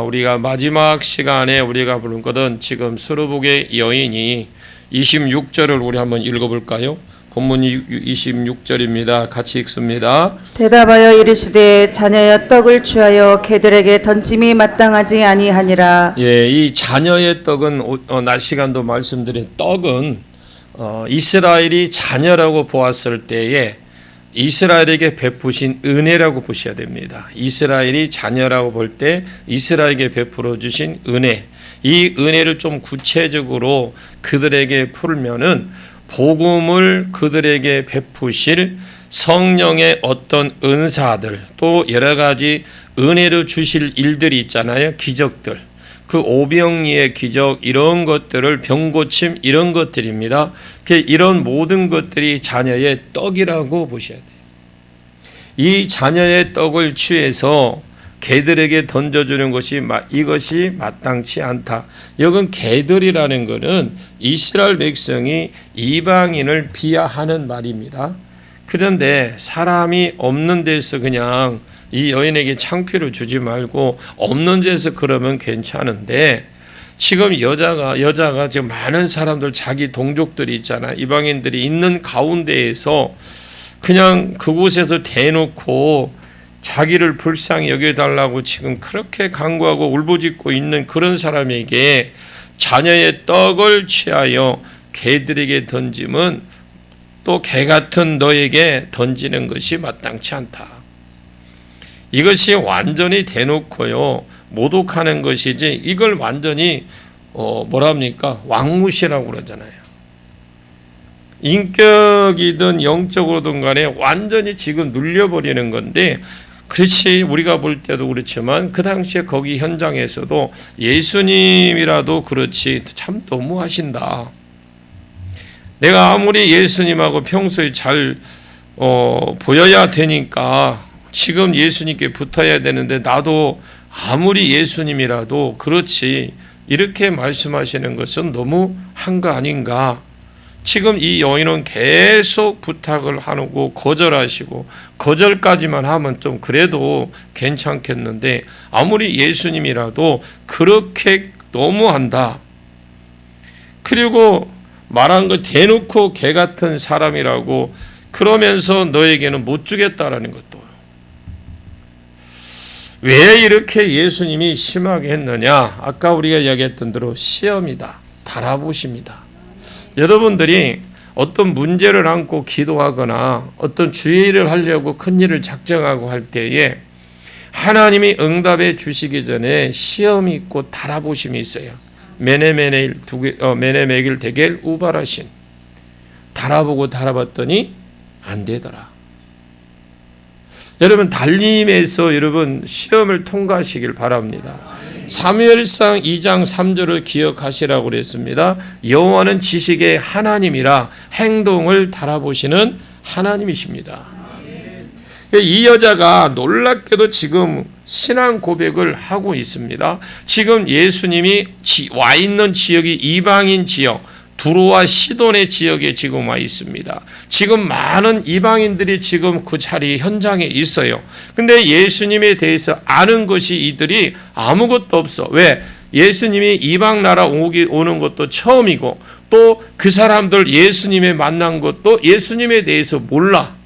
우리가 마지막 시간에 우리가 부른 것은 지금 스루복의 여인이 26절을 우리 한번 읽어볼까요? 본문이 26절입니다. 같이 읽습니다. 대답하여 이르시되 자녀여 떡을 취하여 개들에게 던짐이 마땅하지 아니하니라. 이 자녀의 떡은 낮 시간도 말씀드린 떡은 이스라엘이 자녀라고 보았을 때에 이스라엘에게 베푸신 은혜라고 보셔야 됩니다. 이스라엘이 자녀라고 볼 때 이스라엘에게 베풀어 주신 은혜, 이 은혜를 좀 구체적으로 그들에게 풀면은 복음을 그들에게 베푸실 성령의 어떤 은사들, 또 여러 가지 은혜를 주실 일들이 있잖아요. 기적들, 그 오병이의 기적, 이런 것들을 병고침, 이런 것들입니다. 이런 모든 것들이 자녀의 떡이라고 보셔야 돼요. 이 자녀의 떡을 취해서 개들에게 던져주는 것이 이것이 마땅치 않다. 여긴 개들이라는 것은 이스라엘 백성이 이방인을 비하하는 말입니다. 그런데 사람이 없는 데서 그냥 이 여인에게 창피를 주지 말고 없는 데서 그러면 괜찮은데, 지금 여자가 지금 많은 사람들, 자기 동족들이 있잖아, 이방인들이 있는 가운데에서 그냥 그곳에서 대놓고 자기를 불쌍히 여겨달라고 지금 그렇게 간구하고 울부짖고 있는 그런 사람에게 자녀의 떡을 취하여 개들에게 던짐은 또 개 같은 너에게 던지는 것이 마땅치 않다. 이것이 완전히 대놓고요 모독하는 것이지, 이걸 완전히 왕무시라고 그러잖아요. 인격이든 영적으로든 간에 완전히 지금 눌려버리는 건데, 그렇지, 우리가 볼 때도 그렇지만 그 당시에 거기 현장에서도 예수님이라도 그렇지 참 너무하신다. 내가 아무리 예수님하고 평소에 잘 보여야 되니까 지금 예수님께 붙어야 되는데, 나도 아무리 예수님이라도 그렇지 이렇게 말씀하시는 것은 너무 한 거 아닌가. 지금 이 여인은 계속 부탁을 하고 거절하시고, 거절까지만 하면 좀 그래도 괜찮겠는데 아무리 예수님이라도 그렇게 너무한다. 그리고 말한 거 대놓고 개 같은 사람이라고 그러면서 너에게는 못 주겠다라는 것도. 왜 이렇게 예수님이 심하게 했느냐? 아까 우리가 이야기했던 대로 시험이다, 달아보십니다. 여러분들이 어떤 문제를 안고 기도하거나 어떤 주의를 하려고 큰 일을 작정하고 할 때에 하나님이 응답해 주시기 전에 시험이 있고 달아보심이 있어요. 메네메길 데겔 우바라신. 달아보고 달아봤더니 안 되더라. 여러분, 달림에서 여러분 시험을 통과하시길 바랍니다. 사무엘상 2장 3절을 기억하시라고 그랬습니다. 여호와는 지식의 하나님이라 행동을 달아보시는 하나님이십니다. 이 여자가 놀랍게도 지금 신앙 고백을 하고 있습니다. 지금 예수님이 와 있는 지역이 이방인 지역, 두로와 시돈의 지역에 지금 와 있습니다. 지금 많은 이방인들이 지금 그 자리 현장에 있어요. 근데 예수님에 대해서 아는 것이 이들이 아무것도 없어. 왜? 예수님이 이방 나라 오는 것도 처음이고, 또 그 사람들 예수님에 만난 것도 예수님에 대해서 몰라.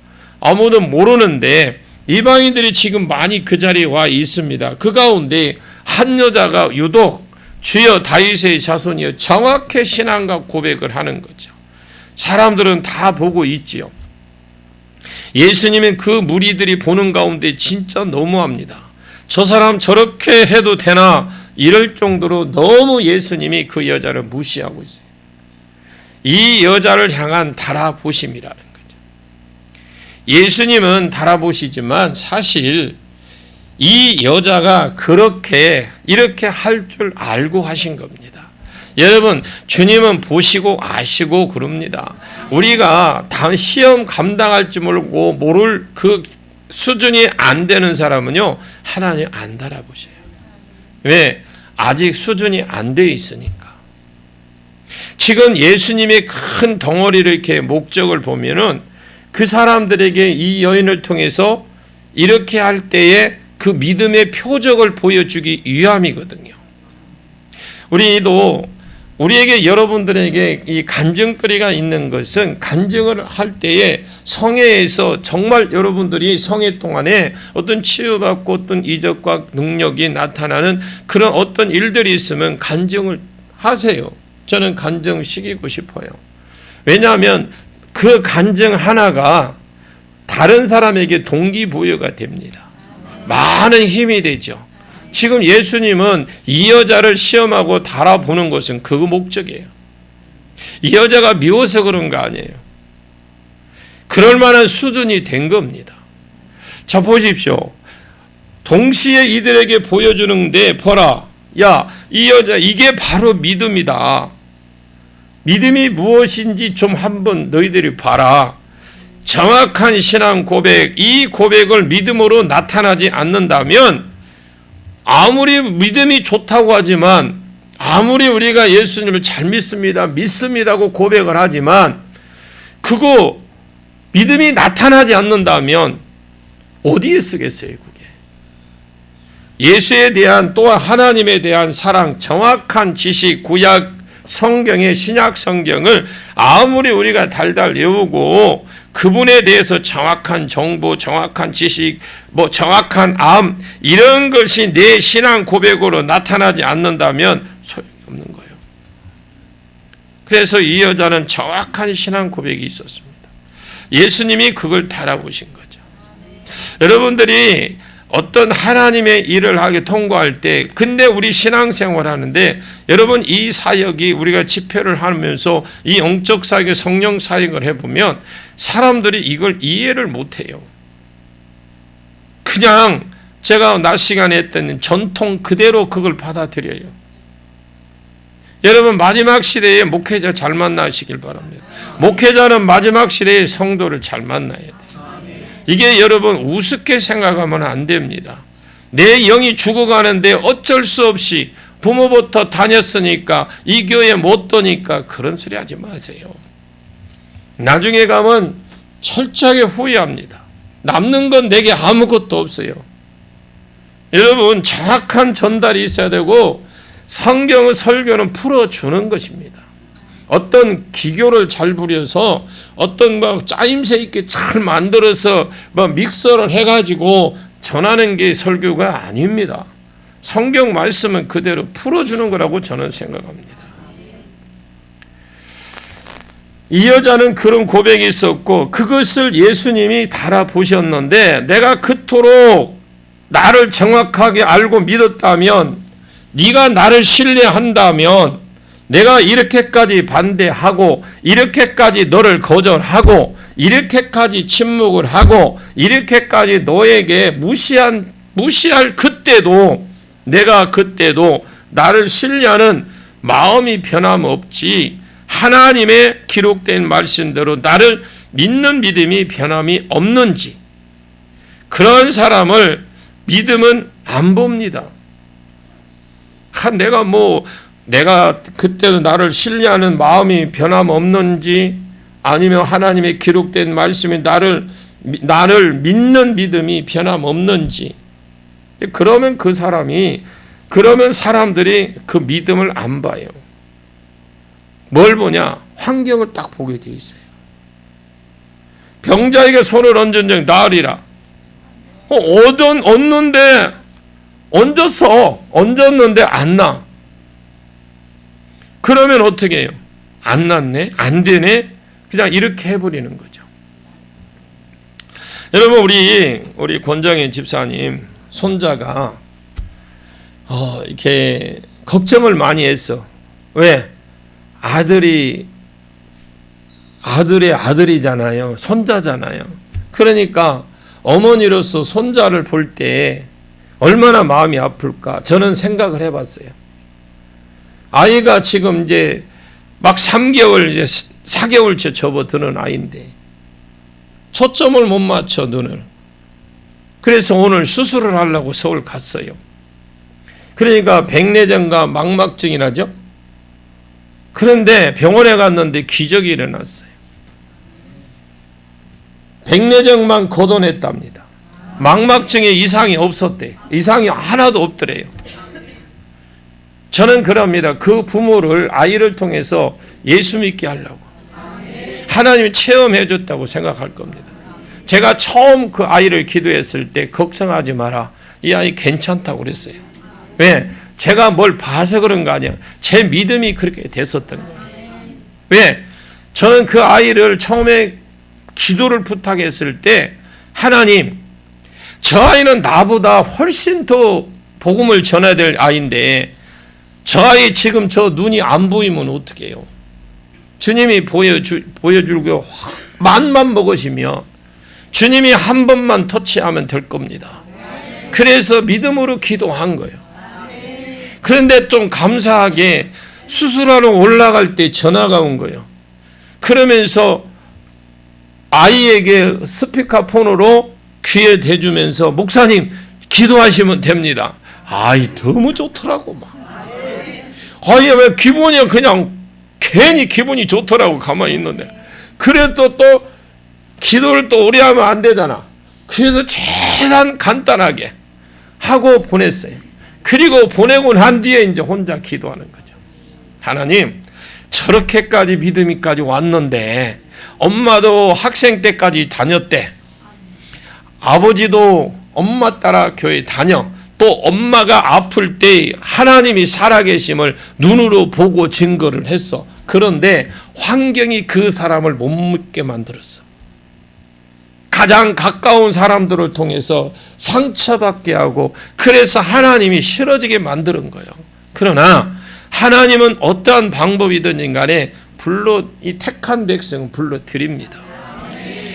아무도 모르는데 이방인들이 지금 많이 그 자리에 와 있습니다. 그 가운데 한 여자가 유독 주여 다윗의 자손이여 정확히 신앙과 고백을 하는 거죠. 사람들은 다 보고 있지요. 예수님은 그 무리들이 보는 가운데 진짜 너무합니다. 저 사람 저렇게 해도 되나 이럴 정도로 너무 예수님이 그 여자를 무시하고 있어요. 이 여자를 향한 달아보심이라는 거죠. 예수님은 달아보시지만 사실 이 여자가 이렇게 할 줄 알고 하신 겁니다. 여러분, 주님은 보시고 아시고 그럽니다. 우리가 시험 감당할지 모를 그 수준이 안 되는 사람은요, 하나님 안 달아보셔요. 왜? 아직 수준이 안 돼 있으니까. 지금 예수님의 큰 덩어리를 이렇게 목적을 보면은 그 사람들에게 이 여인을 통해서 이렇게 할 때에 그 믿음의 표적을 보여주기 위함이거든요. 우리에게 여러분들에게 이 간증거리가 있는 것은 간증을 할 때에 성회에서 정말 여러분들이 성회 동안에 어떤 치유받고 어떤 이적과 능력이 나타나는 그런 어떤 일들이 있으면 간증을 하세요. 저는 간증시키고 싶어요. 왜냐하면 그 간증 하나가 다른 사람에게 동기부여가 됩니다. 많은 힘이 되죠. 지금 예수님은 이 여자를 시험하고 달아보는 것은 그 목적이에요. 이 여자가 미워서 그런 거 아니에요. 그럴 만한 수준이 된 겁니다. 자, 보십시오. 동시에 이들에게 보여주는데 보라. 야, 이 여자 이게 바로 믿음이다. 믿음이 무엇인지 좀 한번 너희들이 봐라. 정확한 신앙 고백, 이 고백을 믿음으로 나타나지 않는다면 아무리 믿음이 좋다고 하지만 아무리 우리가 예수님을 잘 믿습니다고 고백을 하지만 그거 믿음이 나타나지 않는다면 어디에 쓰겠어요, 그게? 예수에 대한 또한 하나님에 대한 사랑, 정확한 지식, 구약 성경의 신약 성경을 아무리 우리가 달달 외우고 그분에 대해서 정확한 정보, 정확한 지식, 정확한 암 이런 것이 내 신앙 고백으로 나타나지 않는다면 소용이 없는 거예요. 그래서 이 여자는 정확한 신앙 고백이 있었습니다. 예수님이 그걸 달아보신 거죠. 여러분들이 어떤 하나님의 일을 하게 통과할 때 근데 우리 신앙생활 하는데 여러분 이 사역이 우리가 집회를 하면서 이 영적 사역, 성령 사역을 해보면 사람들이 이걸 이해를 못해요. 그냥 제가 낮 시간에 했던 전통 그대로 그걸 받아들여요. 여러분 마지막 시대에 목회자 잘 만나시길 바랍니다. 목회자는 마지막 시대에 성도를 잘 만나야 돼요. 이게 여러분 우습게 생각하면 안 됩니다. 내 영이 죽어가는데 어쩔 수 없이 부모부터 다녔으니까 이 교회 못 도니까 그런 소리 하지 마세요. 나중에 가면 철저하게 후회합니다. 남는 건 내게 아무것도 없어요. 여러분 정확한 전달이 있어야 되고 성경의 설교는 풀어주는 것입니다. 어떤 기교를 잘 부려서 어떤 짜임새 있게 잘 만들어서 믹서를 해가지고 전하는 게 설교가 아닙니다. 성경 말씀은 그대로 풀어주는 거라고 저는 생각합니다. 이 여자는 그런 고백이 있었고 그것을 예수님이 달아보셨는데 내가 그토록 나를 정확하게 알고 믿었다면 네가 나를 신뢰한다면 내가 이렇게까지 반대하고 이렇게까지 너를 거절하고 이렇게까지 침묵을 하고 이렇게까지 너에게 무시할 그때도 내가 그때도 나를 신뢰하는 마음이 변함없지 하나님의 기록된 말씀대로 나를 믿는 믿음이 변함이 없는지 그런 사람을 믿음은 안 봅니다. 내가 그때도 나를 신뢰하는 마음이 변함없는지 아니면 하나님의 기록된 말씀이 나를 믿는 믿음이 변함없는지 그러면 사람들이 그 믿음을 안 봐요. 뭘 보냐? 환경을 딱 보게 돼 있어요. 병자에게 손을 얹은 적 나으리라. 얹었는데 안 나. 그러면 어떻게 해요? 안 낫네? 안 되네? 그냥 이렇게 해버리는 거죠. 여러분 우리 권정현 집사님 손자가 이렇게 걱정을 많이 했어. 왜? 아들의 아들이잖아요. 손자잖아요. 그러니까 어머니로서 손자를 볼 때 얼마나 마음이 아플까 저는 생각을 해봤어요. 아이가 지금 이제 막 3개월 이제 4개월째 접어드는 아이인데 초점을 못 맞춰 눈을. 그래서 오늘 수술을 하려고 서울 갔어요. 그러니까 백내장과 망막증이라죠. 그런데 병원에 갔는데 기적이 일어났어요. 백내장만 걷어냈답니다. 망막증에 이상이 없었대. 이상이 하나도 없더래요. 저는 그럽니다. 그 부모를 아이를 통해서 예수 믿게 하려고 하나님이 체험해 줬다고 생각할 겁니다. 제가 처음 그 아이를 기도했을 때 걱정하지 마라. 이 아이 괜찮다고 그랬어요. 왜? 제가 뭘 봐서 그런 거 아니야. 제 믿음이 그렇게 됐었던 거예요. 왜? 저는 그 아이를 처음에 기도를 부탁했을 때 하나님, 저 아이는 나보다 훨씬 더 복음을 전해야 될 아이인데 저 아이 지금 저 눈이 안 보이면 어떻게 해요? 주님이 보여주고 맘만 먹으시며 주님이 한 번만 터치하면 될 겁니다. 그래서 믿음으로 기도한 거예요. 그런데 좀 감사하게 수술하러 올라갈 때 전화가 온 거예요. 그러면서 아이에게 스피커폰으로 귀에 대주면서 목사님 기도하시면 됩니다. 아이 너무 좋더라고 막. 아이 왜 기분이 그냥 괜히 기분이 좋더라고 가만히 있는데. 그래도 또 기도를 또 오래 하면 안 되잖아. 그래서 최대한 간단하게 하고 보냈어요. 그리고 보내고 난 뒤에 이제 혼자 기도하는 거죠. 하나님, 저렇게까지 믿음이까지 왔는데 엄마도 학생 때까지 다녔대. 아버지도 엄마 따라 교회 다녀. 또 엄마가 아플 때 하나님이 살아계심을 눈으로 보고 증거를 했어. 그런데 환경이 그 사람을 못 믿게 만들었어. 가장 가까운 사람들을 통해서 상처받게 하고 그래서 하나님이 싫어지게 만드는 거예요. 그러나 하나님은 어떠한 방법이든지 간에 이 택한 백성은 불러드립니다.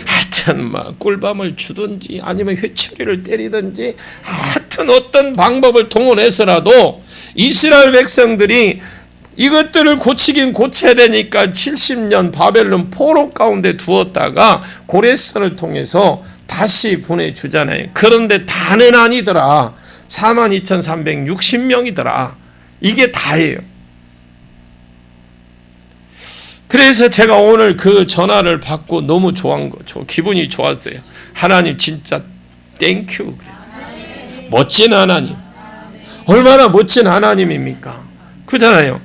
하여튼 막 꿀밤을 주든지 아니면 회초리를 때리든지 하여튼 어떤 방법을 동원해서라도 이스라엘 백성들이 이것들을 고치긴 고쳐야 되니까 70년 바벨론 포로 가운데 두었다가 고레선을 통해서 다시 보내주잖아요. 그런데 다는 아니더라. 42,360명이더라. 이게 다예요. 그래서 제가 오늘 그 전화를 받고 너무 좋아한 거, 기분이 좋았어요. 하나님 진짜 땡큐 그랬어요. 멋진 하나님. 얼마나 멋진 하나님입니까? 그렇잖아요.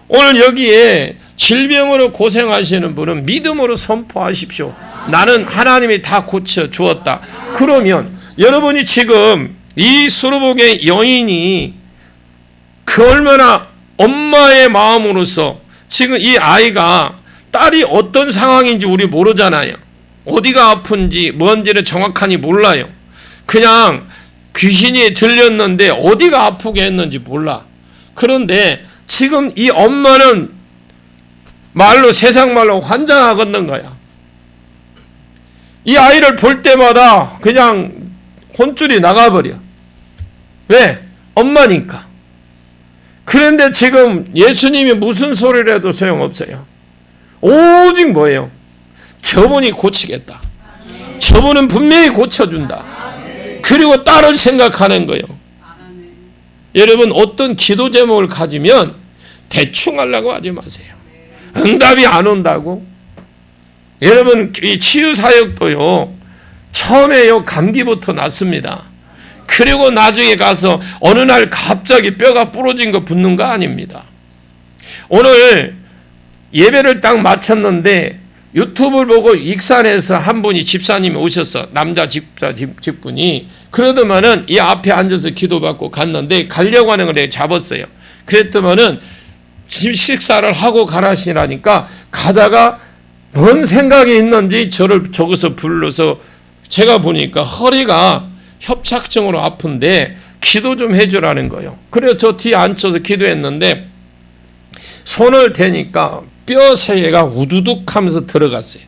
오늘 여기에 질병으로 고생하시는 분은 믿음으로 선포하십시오. 나는 하나님이 다 고쳐 주었다. 그러면 여러분이 지금 이 수르복의 여인이 그 얼마나 엄마의 마음으로서 지금 이 아이가 딸이 어떤 상황인지 우리 모르잖아요. 어디가 아픈지 뭔지를 정확하니 몰라요. 그냥 귀신이 들렸는데 어디가 아프게 했는지 몰라. 그런데 지금 이 엄마는 말로 세상 말로 환장하겠는 거야. 이 아이를 볼 때마다 그냥 혼줄이 나가버려. 왜? 엄마니까. 그런데 지금 예수님이 무슨 소리를 해도 소용없어요. 오직 뭐예요? 저분이 고치겠다. 저분은 분명히 고쳐준다. 그리고 딸을 생각하는 거예요. 여러분 어떤 기도 제목을 가지면 대충 하려고 하지 마세요. 응답이 안 온다고? 여러분 이 치유사역도요. 처음에요 감기부터 났습니다. 그리고 나중에 가서 어느 날 갑자기 뼈가 부러진 거 붙는 거 아닙니다. 오늘 예배를 딱 마쳤는데 유튜브를 보고 익산에서 한 분이 집사님이 오셨어. 남자 집분이. 그러더만은 이 앞에 앉아서 기도받고 갔는데 가려고 하는 걸 내가 잡았어요. 그랬더만은 식사를 하고 가라시라니까 가다가 뭔 생각이 있는지 저를 저기서 불러서 제가 보니까 허리가 협착증으로 아픈데 기도 좀 해주라는 거예요. 그래서 저 뒤에 앉혀서 기도했는데 손을 대니까 뼈 세개가 우두둑 하면서 들어갔어요.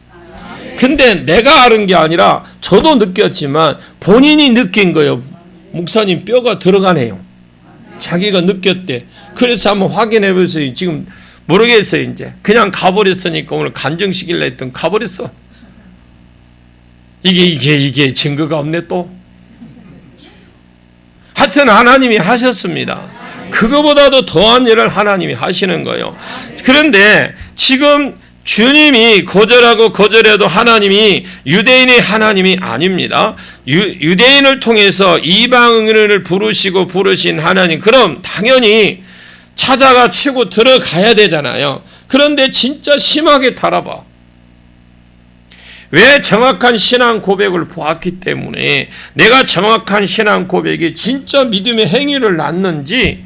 근데 내가 아는 게 아니라 저도 느꼈지만 본인이 느낀 거예요. 목사님 뼈가 들어가네요. 자기가 느꼈대. 그래서 한번 확인해 보세요. 지금 모르겠어요. 이제 그냥 가버렸으니까 오늘 간증시키려 했던 가버렸어. 이게 증거가 없네 또. 하여튼 하나님이 하셨습니다. 그거보다도 더한 일을 하나님이 하시는 거예요. 그런데 지금 주님이 거절하고 거절해도 하나님이 유대인의 하나님이 아닙니다. 유대인을 통해서 이방인을 부르신 하나님, 그럼 당연히 찾아가 치고 들어가야 되잖아요. 그런데 진짜 심하게 달아봐. 왜? 정확한 신앙 고백을 보았기 때문에 내가 정확한 신앙 고백이 진짜 믿음의 행위를 낳는지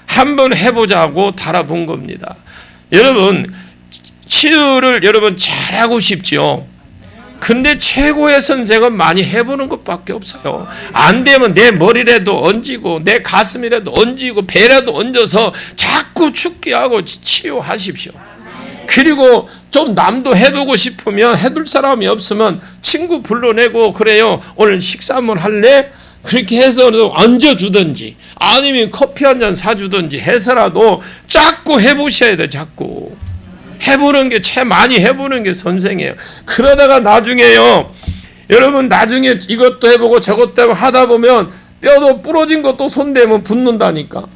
한번 해보자고 달아본 겁니다. 여러분, 치유를 여러분 잘하고 싶지요. 근데 최고의 선생은 많이 해보는 것밖에 없어요. 안 되면 내 머리라도 얹고 내 가슴이라도 얹고 배라도 얹어서 자꾸 죽게 하고 치유하십시오. 그리고 좀 남도 해보고 싶으면, 해둘 사람이 없으면 친구 불러내고, 그래요, 오늘 식사 한번 할래? 그렇게 해서 얹어주든지 아니면 커피 한 잔 사주든지 해서라도 자꾸 해보셔야 돼. 자꾸 해보는 게, 많이 해보는 게 선생이에요. 그러다가 나중에요, 여러분, 나중에 이것도 해보고 저것도 해보고 하다 보면 뼈도 부러진 것도 손대면 붓는다니까.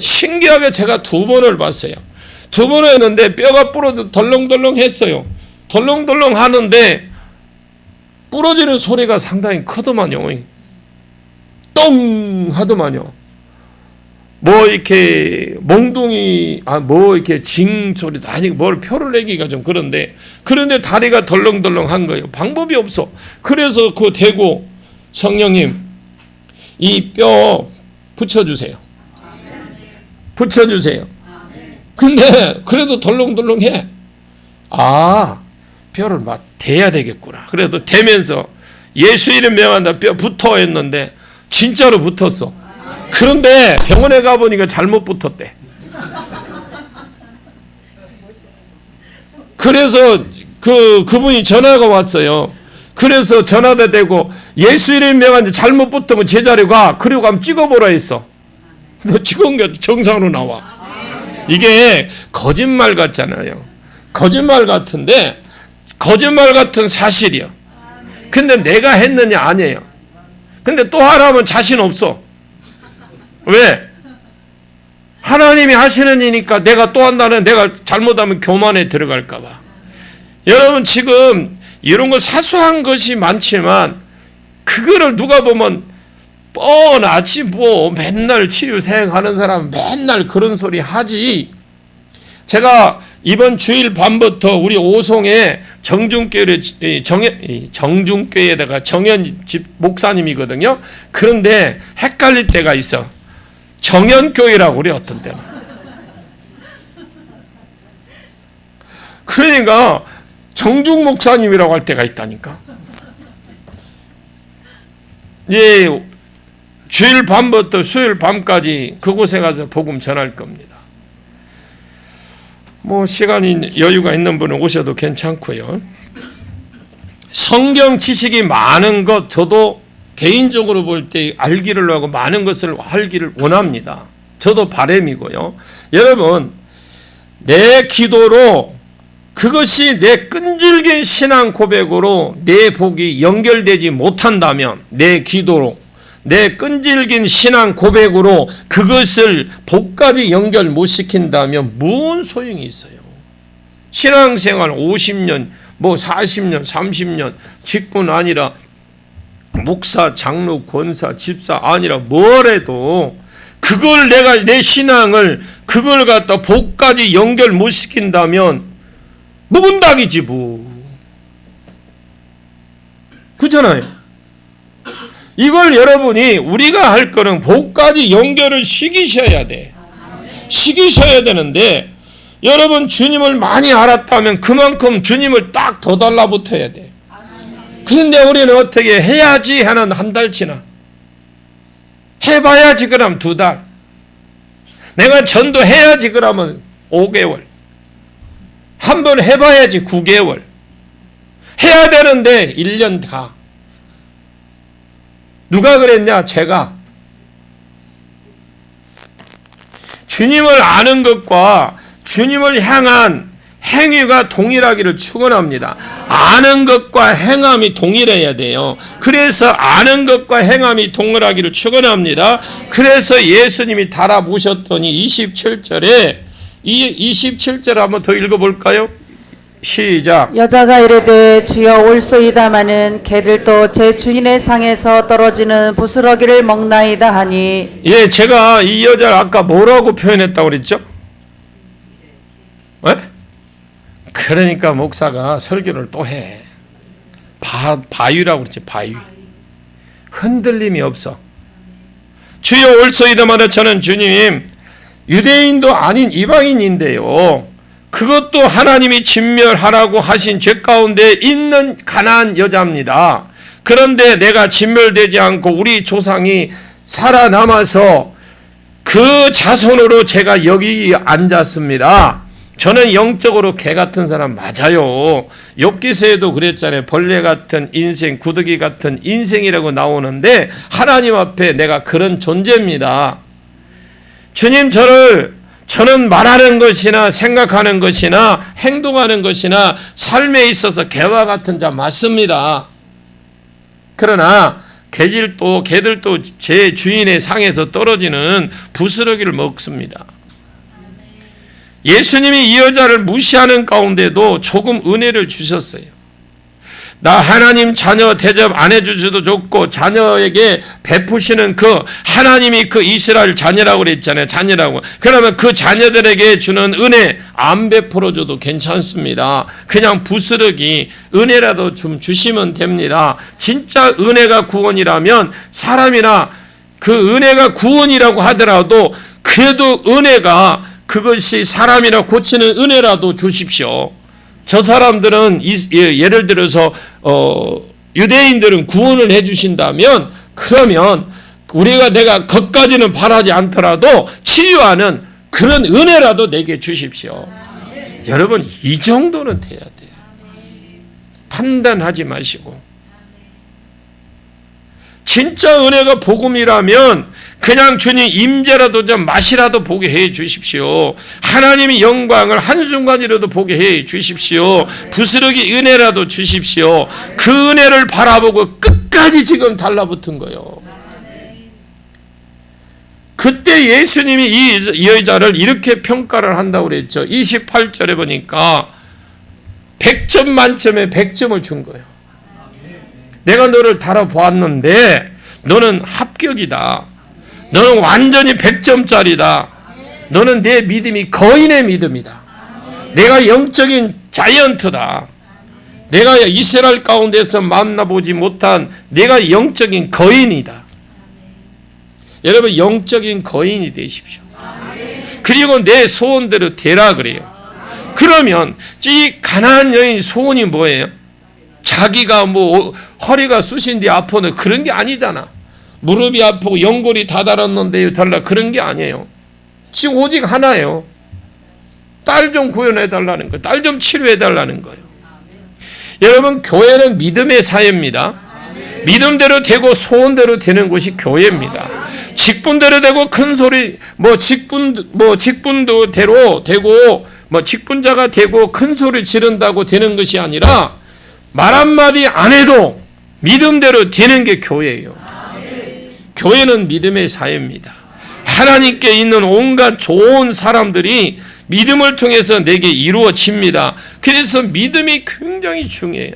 신기하게 제가 2번을 봤어요. 2번을 했는데 뼈가 부러져 덜렁덜렁 했어요. 덜렁덜렁 하는데 부러지는 소리가 상당히 크더만요. 똥 하더만요. 뭐 이렇게 몽둥이, 뭐 이렇게 징 소리도 아니고 뭘 표를 내기가 좀 그런데 다리가 덜렁덜렁 한 거예요. 방법이 없어. 그래서 그 대고, 성령님 이 뼈 붙여주세요. 붙여주세요. 근데 그래도 덜렁덜렁해. 뼈를 막 대야 되겠구나. 그래도 대면서 예수 이름 명한다, 뼈 붙어 했는데 진짜로 붙었어. 그런데 병원에 가보니까 잘못 붙었대. 그래서 그분이 전화가 왔어요. 그래서 전화도 되고, 예수 이름 명한데 잘못 붙으면 제자리에 가. 그리고 가면 찍어보라 했어. 너 찍은 게 정상으로 나와. 이게 거짓말 같잖아요. 거짓말 같은데, 거짓말 같은 사실이야. 근데 내가 했느냐? 아니에요. 근데 또 하라면 자신 없어. 왜? 하나님이 하시는 일이니까 내가 또 한다는, 내가 잘못하면 교만에 들어갈까 봐. 여러분, 지금 이런 거 사소한 것이 많지만 그거를 누가 보면 뻔하지 뭐, 맨날 치유 생하는 사람은 맨날 그런 소리 하지. 제가 이번 주일 밤부터 우리 오송에 정중교회에다가 정연 집 목사님이거든요. 그런데 헷갈릴 때가 있어. 정연교회라고 그래, 어떤 때는. 그러니까 정중 목사님이라고 할 때가 있다니까. 예, 주일 밤부터 수요일 밤까지 그곳에 가서 복음 전할 겁니다. 뭐 시간이 여유가 있는 분은 오셔도 괜찮고요. 성경 지식이 많은 것, 저도 개인적으로 볼 때 알기를 하고 많은 것을 알기를 원합니다. 저도 바람이고요. 여러분, 내 기도로, 그것이 내 끈질긴 신앙 고백으로 내 복이 연결되지 못한다면, 내 기도로, 내 끈질긴 신앙 고백으로 그것을 복까지 연결 못 시킨다면 무슨 소용이 있어요? 신앙생활 50년, 뭐 40년, 30년, 직분 아니라 목사, 장로, 권사, 집사 아니라 뭐래도 그걸 내가 내 신앙을 그걸 갖다 복까지 연결 못 시킨다면 묵은 닭이지 뭐. 그렇잖아요. 이걸 여러분이, 우리가 할 거는 복까지 연결을 시키셔야 돼. 시키셔야 되는데, 여러분 주님을 많이 알았다면 그만큼 주님을 딱 더 달라붙어야 돼. 그런데 우리는 어떻게 해야지 하는 한 달 지나, 해봐야지 그럼 2달, 내가 전도해야지 그러면 5개월, 한번 해봐야지 9개월, 해야 되는데 1년 가. 누가 그랬냐? 제가. 주님을 아는 것과 주님을 향한 행위가 동일하기를 축원합니다. 아는 것과 행함이 동일해야 돼요. 그래서 아는 것과 행함이 동일하기를 축원합니다. 그래서 예수님이 달아보셨더니 27절에, 이 27절 한번 더 읽어볼까요? 시작. 여자가 이르되 주여 올소이다마는 개들도 제 주인의 상에서 떨어지는 부스러기를 먹나이다 하니. 예, 제가 이 여자를 아까 뭐라고 표현했다고 그랬죠? 예? 그러니까 목사가 설교를 또 해. 바위라고 그랬지, 바위. 흔들림이 없어. 주여 올소이다마는 저는 주님 유대인도 아닌 이방인인데요, 그것도 하나님이 진멸하라고 하신 죄 가운데 있는 가난한 여자입니다. 그런데 내가 진멸되지 않고 우리 조상이 살아남아서 그 자손으로 제가 여기 앉았습니다. 저는 영적으로 개 같은 사람 맞아요. 욥기서에도 그랬잖아요. 벌레 같은 인생, 구더기 같은 인생이라고 나오는데 하나님 앞에 내가 그런 존재입니다. 주님, 저는 말하는 것이나 생각하는 것이나 행동하는 것이나 삶에 있어서 개와 같은 자 맞습니다. 그러나 개들도 제 주인의 상에서 떨어지는 부스러기를 먹습니다. 예수님이 이 여자를 무시하는 가운데도 조금 은혜를 주셨어요. 나 하나님 자녀 대접 안 해주셔도 좋고 자녀에게 베푸시는 그 하나님이 그 이스라엘 자녀라고 그랬잖아요. 자녀라고. 그러면 그 자녀들에게 주는 은혜 안 베풀어줘도 괜찮습니다. 그냥 부스러기 은혜라도 좀 주시면 됩니다. 진짜 은혜가 구원이라면 사람이나 그 은혜가 구원이라고 하더라도 그래도 은혜가 그것이 사람이나 고치는 은혜라도 주십시오. 저 사람들은 예를 들어서 유대인들은 구원을 해주신다면 그러면 내가 그것까지는 바라지 않더라도 치유하는 그런 은혜라도 내게 주십시오. 여러분, 이 정도는 돼야 돼요. 판단하지 마시고. 진짜 은혜가 복음이라면 그냥 주님 임재라도 좀 맛이라도 보게 해 주십시오. 하나님의 영광을 한순간이라도 보게 해 주십시오. 부스러기 은혜라도 주십시오. 그 은혜를 바라보고 끝까지 지금 달라붙은 거예요. 그때 예수님이 이 여자를 이렇게 평가를 한다고 그랬죠. 28절에 보니까 100점 만점에 100점을 준 거예요. 내가 너를 달아보았는데 너는 합격이다. 너는 완전히 100점짜리다. 너는 내 믿음이 거인의 믿음이다. 내가 영적인 자이언트다. 내가 이스라엘 가운데서 만나보지 못한 내가 영적인 거인이다. 여러분, 영적인 거인이 되십시오. 그리고 내 소원대로 되라 그래요. 그러면 이 가난한 여인 소원이 뭐예요? 자기가 허리가 쑤신데 아파는 그런 게 아니잖아. 무릎이 아프고 연골이 다 닳았는데요 달라, 그런 게 아니에요. 지금 오직 하나예요. 딸 좀 구원해달라는 거예요. 딸 좀 치료해달라는 거예요. 여러분, 교회는 믿음의 사회입니다. 믿음대로 되고 소원대로 되는 곳이 교회입니다. 직분대로 되고 큰 소리 직분도 대로 되고 직분자가 되고 큰 소리 지른다고 되는 것이 아니라 말 한마디 안 해도 믿음대로 되는 게 교회예요. 교회는 믿음의 사회입니다. 하나님께 있는 온갖 좋은 사람들이 믿음을 통해서 내게 이루어집니다. 그래서 믿음이 굉장히 중요해요.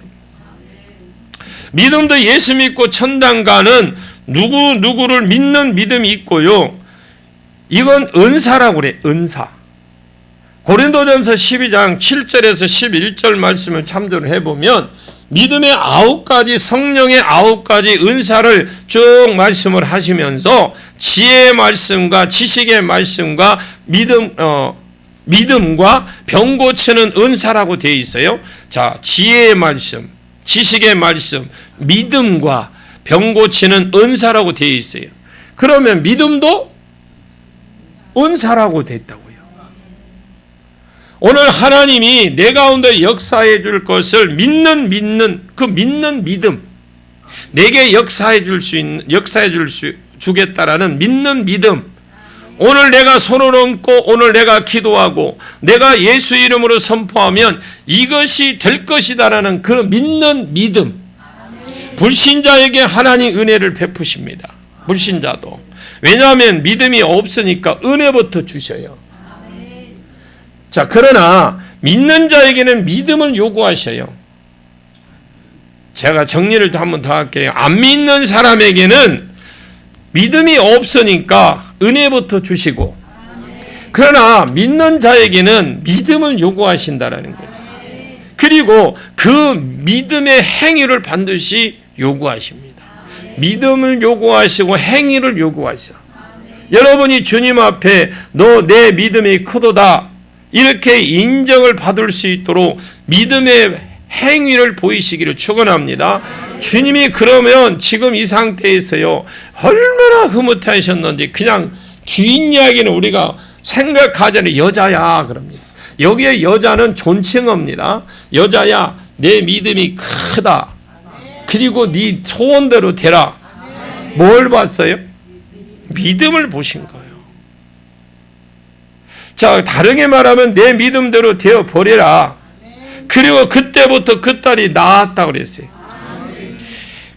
믿음도 예수 믿고 천당 가는 누구를 믿는 믿음이 있고요. 이건 은사라고 그래. 은사. 고린도전서 12장 7절에서 11절 말씀을 참조를 해보면 믿음의 9가지, 성령의 9가지 은사를 쭉 말씀을 하시면서 지혜의 말씀과 지식의 말씀과 믿음과 병 고치는 은사라고 되어 있어요. 자, 지혜의 말씀, 지식의 말씀, 믿음과 병 고치는 은사라고 되어 있어요. 그러면 믿음도 은사라고 됐다고요. 오늘 하나님이 내 가운데 역사해 줄 것을 믿는 믿음, 내게 주겠다라는 믿는 믿음. 오늘 내가 손을 얹고 오늘 내가 기도하고 내가 예수 이름으로 선포하면 이것이 될 것이다라는 그런 믿는 믿음. 불신자에게 하나님 은혜를 베푸십니다. 불신자도. 왜냐하면 믿음이 없으니까 은혜부터 주셔요. 자, 그러나 믿는 자에게는 믿음을 요구하셔요. 제가 정리를 한번 더 할게요. 안 믿는 사람에게는 믿음이 없으니까 은혜부터 주시고, 그러나 믿는 자에게는 믿음을 요구하신다라는 거죠. 그리고 그 믿음의 행위를 반드시 요구하십니다. 믿음을 요구하시고 행위를 요구하셔. 여러분이 주님 앞에 너 내 믿음이 크도다 이렇게 인정을 받을 수 있도록 믿음의 행위를 보이시기를 축원합니다. 주님이 그러면 지금 이 상태에서요 얼마나 흐뭇하셨는지 그냥 뒷이야기는 우리가 생각하지 않는 여자야 그럽니다. 여기에 여자는 존칭어입니다. 여자야 내 믿음이 크다. 그리고 네 소원대로 되라. 뭘 봤어요? 믿음을 보신 거예요. 자, 다르게 말하면 내 믿음대로 되어 버려라. 그리고 그때부터 그 딸이 나았다고 그랬어요.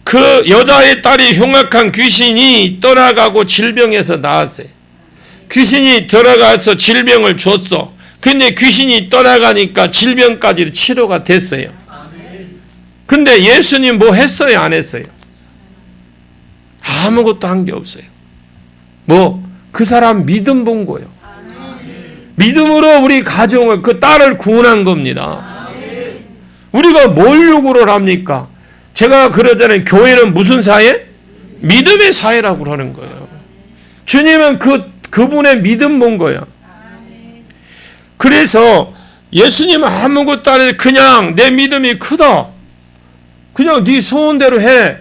그 여자의 딸이 흉악한 귀신이 떠나가고 질병에서 나았어요. 귀신이 들어가서 질병을 줬어. 근데 귀신이 떠나가니까 질병까지 치료가 됐어요. 근데 예수님 뭐 했어요? 안 했어요? 아무것도 한 게 없어요. 뭐 그 사람 믿음 본 거예요. 믿음으로 우리 가정을 그 딸을 구원한 겁니다. 우리가 뭘 요구를 합니까? 제가 그러잖아요. 교회는 무슨 사회? 믿음의 사회라고 그러는 거예요. 주님은 그분의 믿음 본 거예요. 그래서 예수님 아무것도 안 해도 그냥 내 믿음이 크다. 그냥 네 소원대로 해.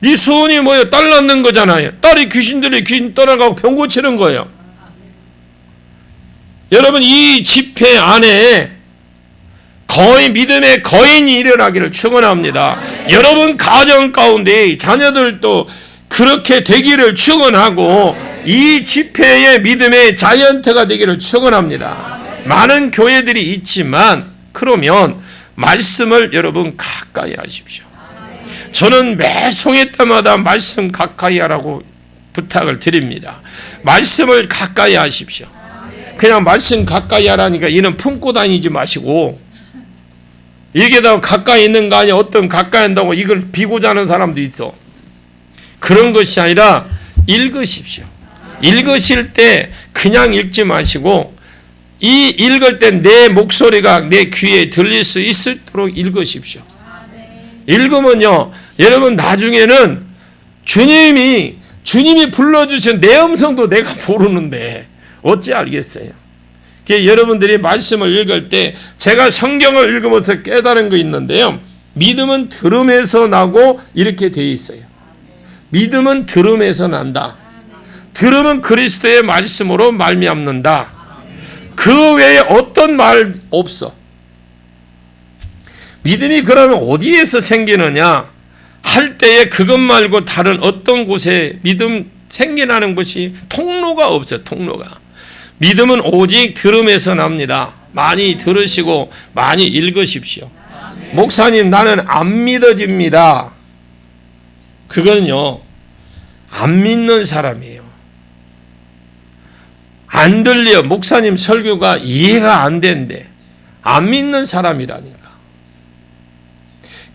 네 소원이 뭐예요? 딸 낳는 거잖아요. 딸이 귀신들이 귀신 떠나가고 병 고치는 거예요. 여러분 이 집회 안에 거의 믿음의 거인이 일어나기를 축원합니다. 여러분 가정 가운데 자녀들도 그렇게 되기를 축원하고 이 집회의 믿음의 자이언트가 되기를 축원합니다. 많은 교회들이 있지만 그러면 말씀을 여러분 가까이 하십시오. 저는 매 송회 때마다 말씀 가까이 하라고 부탁을 드립니다. 말씀을 가까이 하십시오. 그냥 말씀 가까이 하라니까 이는 품고 다니지 마시고 이게다 가까이 있는 거 아니야. 어떤 가까이 한다고 이걸 비고 자는 사람도 있어. 그런 것이 아니라 읽으십시오. 읽으실 때 그냥 읽지 마시고 이 읽을 때 내 목소리가 내 귀에 들릴 수 있도록 읽으십시오. 읽으면요 여러분 나중에는 주님이 불러주신 내 음성도 내가 모르는데 어찌 알겠어요. 여러분들이 말씀을 읽을 때 제가 성경을 읽으면서 깨달은 거 있는데요. 믿음은 들음에서 나고 이렇게 되어 있어요. 믿음은 들음에서 난다. 들음은 그리스도의 말씀으로 말미암는다. 그 외에 어떤 말 없어. 믿음이 그러면 어디에서 생기느냐 할 때에 그것 말고 다른 어떤 곳에 믿음 생겨나는 것이 통로가 없어요. 통로가. 믿음은 오직 들음에서 납니다. 많이 들으시고 많이 읽으십시오. 목사님 나는 안 믿어집니다. 그거는요 안 믿는 사람이에요. 안 들려. 목사님 설교가 이해가 안 된대. 안 믿는 사람이라니까.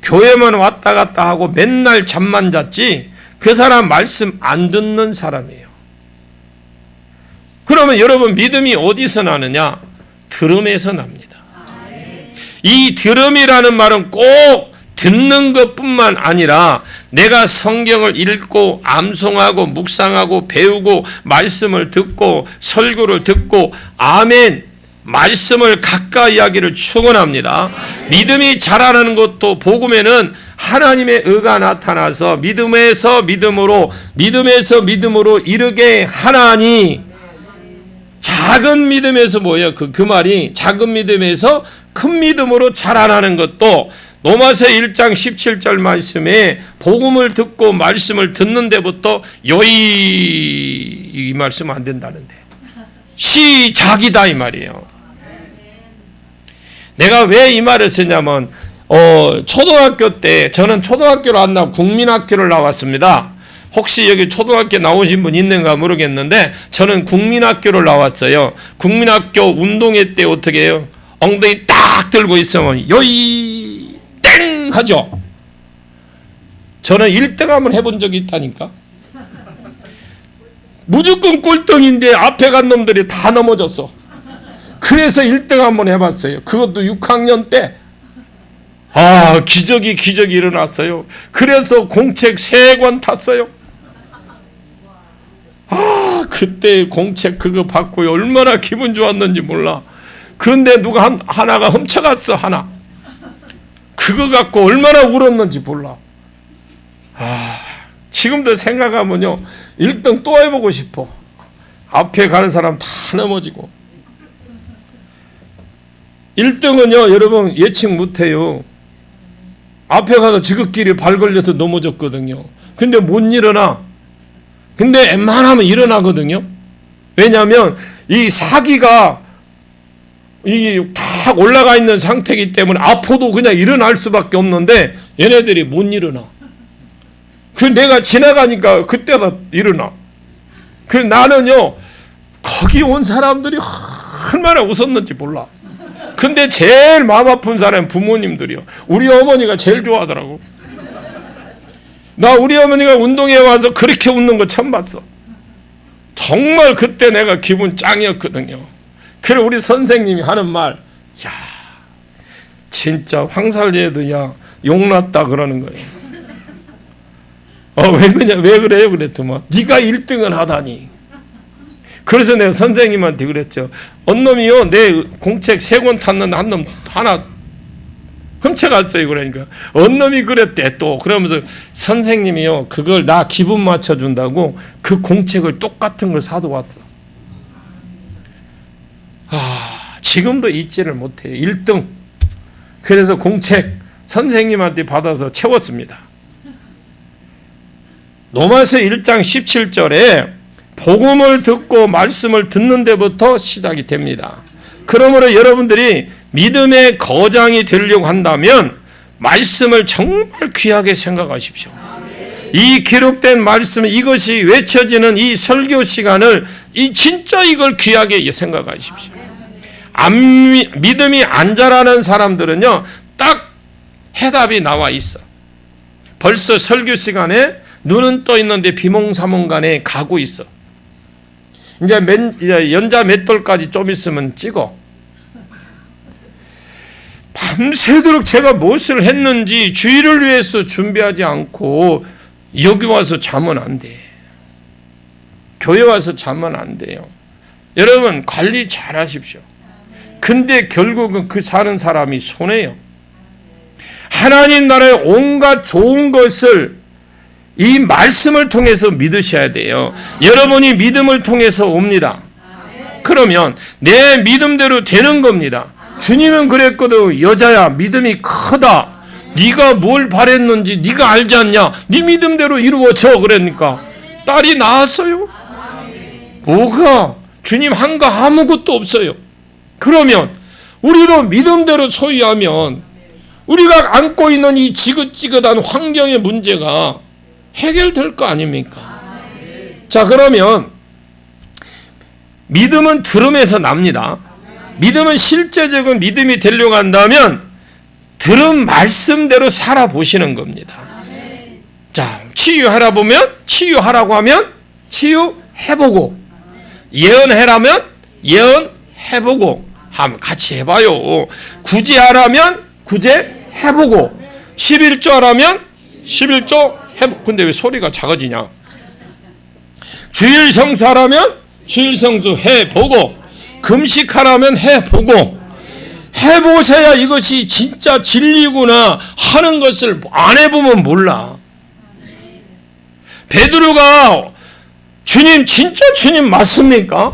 교회만 왔다 갔다 하고 맨날 잠만 잤지 그 사람 말씀 안 듣는 사람이에요. 그러면 여러분 믿음이 어디서 나느냐? 들음에서 납니다. 이 들음이라는 말은 꼭 듣는 것뿐만 아니라 내가 성경을 읽고 암송하고 묵상하고 배우고 말씀을 듣고 설교를 듣고 아멘 말씀을 가까이 하기를 축원합니다. 믿음이 자라는 것도 복음에는 하나님의 의가 나타나서 믿음에서 믿음으로 이르게 하나니 작은 믿음에서 뭐예요? 그 말이 작은 믿음에서 큰 믿음으로 자라나는 것도 로마서 1장 17절 말씀에 복음을 듣고 말씀을 듣는 데부터 이 말씀 안 된다는데 시작이다 이 말이에요. 내가 왜 이 말을 쓰냐면 초등학교 때 저는 초등학교를 안 나오고 국민학교를 나왔습니다. 혹시 여기 초등학교 나오신 분 있는가 모르겠는데 저는 국민학교를 나왔어요. 국민학교 운동회 때 어떻게 해요? 엉덩이 딱 들고 있으면 요이 땡 하죠. 저는 1등 한번 해본 적이 있다니까. 무조건 꼴등인데 앞에 간 놈들이 다 넘어졌어. 그래서 1등 한번 해봤어요. 그것도 6학년 때. 기적이 일어났어요. 그래서 공책 3권 탔어요. 그때 공책 그거 받고 얼마나 기분 좋았는지 몰라. 그런데 누가 하나가 훔쳐갔어. 하나. 그거 갖고 얼마나 울었는지 몰라. 지금도 생각하면요 1등 또 해보고 싶어. 앞에 가는 사람 다 넘어지고. 1등은요 여러분 예측 못해요. 앞에 가서 지극끼리 발 걸려서 넘어졌거든요. 근데 못 일어나. 근데 웬만하면 일어나거든요. 왜냐하면 이 사기가 딱 올라가 있는 상태이기 때문에 아파도 그냥 일어날 수밖에 없는데 얘네들이 못 일어나. 그 내가 지나가니까 그때다 일어나. 그래서 나는요 거기 온 사람들이 얼마나 웃었는지 몰라. 근데 제일 마음 아픈 사람은 부모님들이요. 우리 어머니가 제일 좋아하더라고. 나 우리 어머니가 운동회 와서 그렇게 웃는 거 처음 봤어. 정말 그때 내가 기분 짱이었거든요. 그래 우리 선생님이 하는 말, 야 진짜 황살리에도 야 용났다 그러는 거예요. 왜 그래요? 그랬더만 네가 1등을 하다니. 그래서 내가 선생님한테 그랬죠. 언놈이요 내 공책 3권 탔는데 한 놈 하나 훔쳐갔어요. 그러니까 언놈이 그랬대 또. 그러면서 선생님이요 그걸 나 기분 맞춰준다고 그 공책을 똑같은 걸 사도 왔어. 지금도 잊지를 못해요. 1등. 그래서 공책 선생님한테 받아서 채웠습니다. 로마서 1장 17절에 복음을 듣고 말씀을 듣는 데부터 시작이 됩니다. 그러므로 여러분들이 믿음의 거장이 되려고 한다면 말씀을 정말 귀하게 생각하십시오. 이 기록된 말씀, 이것이 외쳐지는 이 설교 시간을 진짜 이걸 귀하게 생각하십시오. 믿음이 안 자라는 사람들은요 딱 해답이 나와 있어. 벌써 설교 시간에 눈은 떠 있는데 비몽사몽간에 가고 있어. 이제 연자 맷돌까지 좀 있으면 찍어. 밤새도록 제가 무엇을 했는지 주일을 위해서 준비하지 않고 여기 와서 자면 안 돼. 교회 와서 자면 안 돼요. 여러분 관리 잘 하십시오. 근데 결국은 그 사는 사람이 손해요. 하나님 나라의 온갖 좋은 것을 이 말씀을 통해서 믿으셔야 돼요. 여러분이 믿음을 통해서 옵니다. 그러면 내 믿음대로 되는 겁니다. 주님은 그랬거든. 여자야 믿음이 크다. 네가 뭘 바랬는지 네가 알지 않냐. 네 믿음대로 이루어져. 그러니까 딸이 나았어요. 뭐가 주님 한 거 아무것도 없어요. 그러면 우리도 믿음대로 소유하면 우리가 안고 있는 이 지긋지긋한 환경의 문제가 해결될 거 아닙니까? 자, 그러면 믿음은 들음에서 납니다. 믿음은 실제적인 믿음이 되려고 한다면 들은 말씀대로 살아보시는 겁니다. 자, 치유하라고 하면 치유해보고, 예언해라면 예언해보고, 같이 해봐요. 구제하라면 구제해보고, 11조 하라면 11조 해보고. 근데 왜 소리가 작아지냐? 주일 성수하라면 주일 성수 해보고, 금식하라면 해보고, 해보셔야 이것이 진짜 진리구나 하는 것을 안 해보면 몰라. 베드로가 주님 진짜 주님 맞습니까?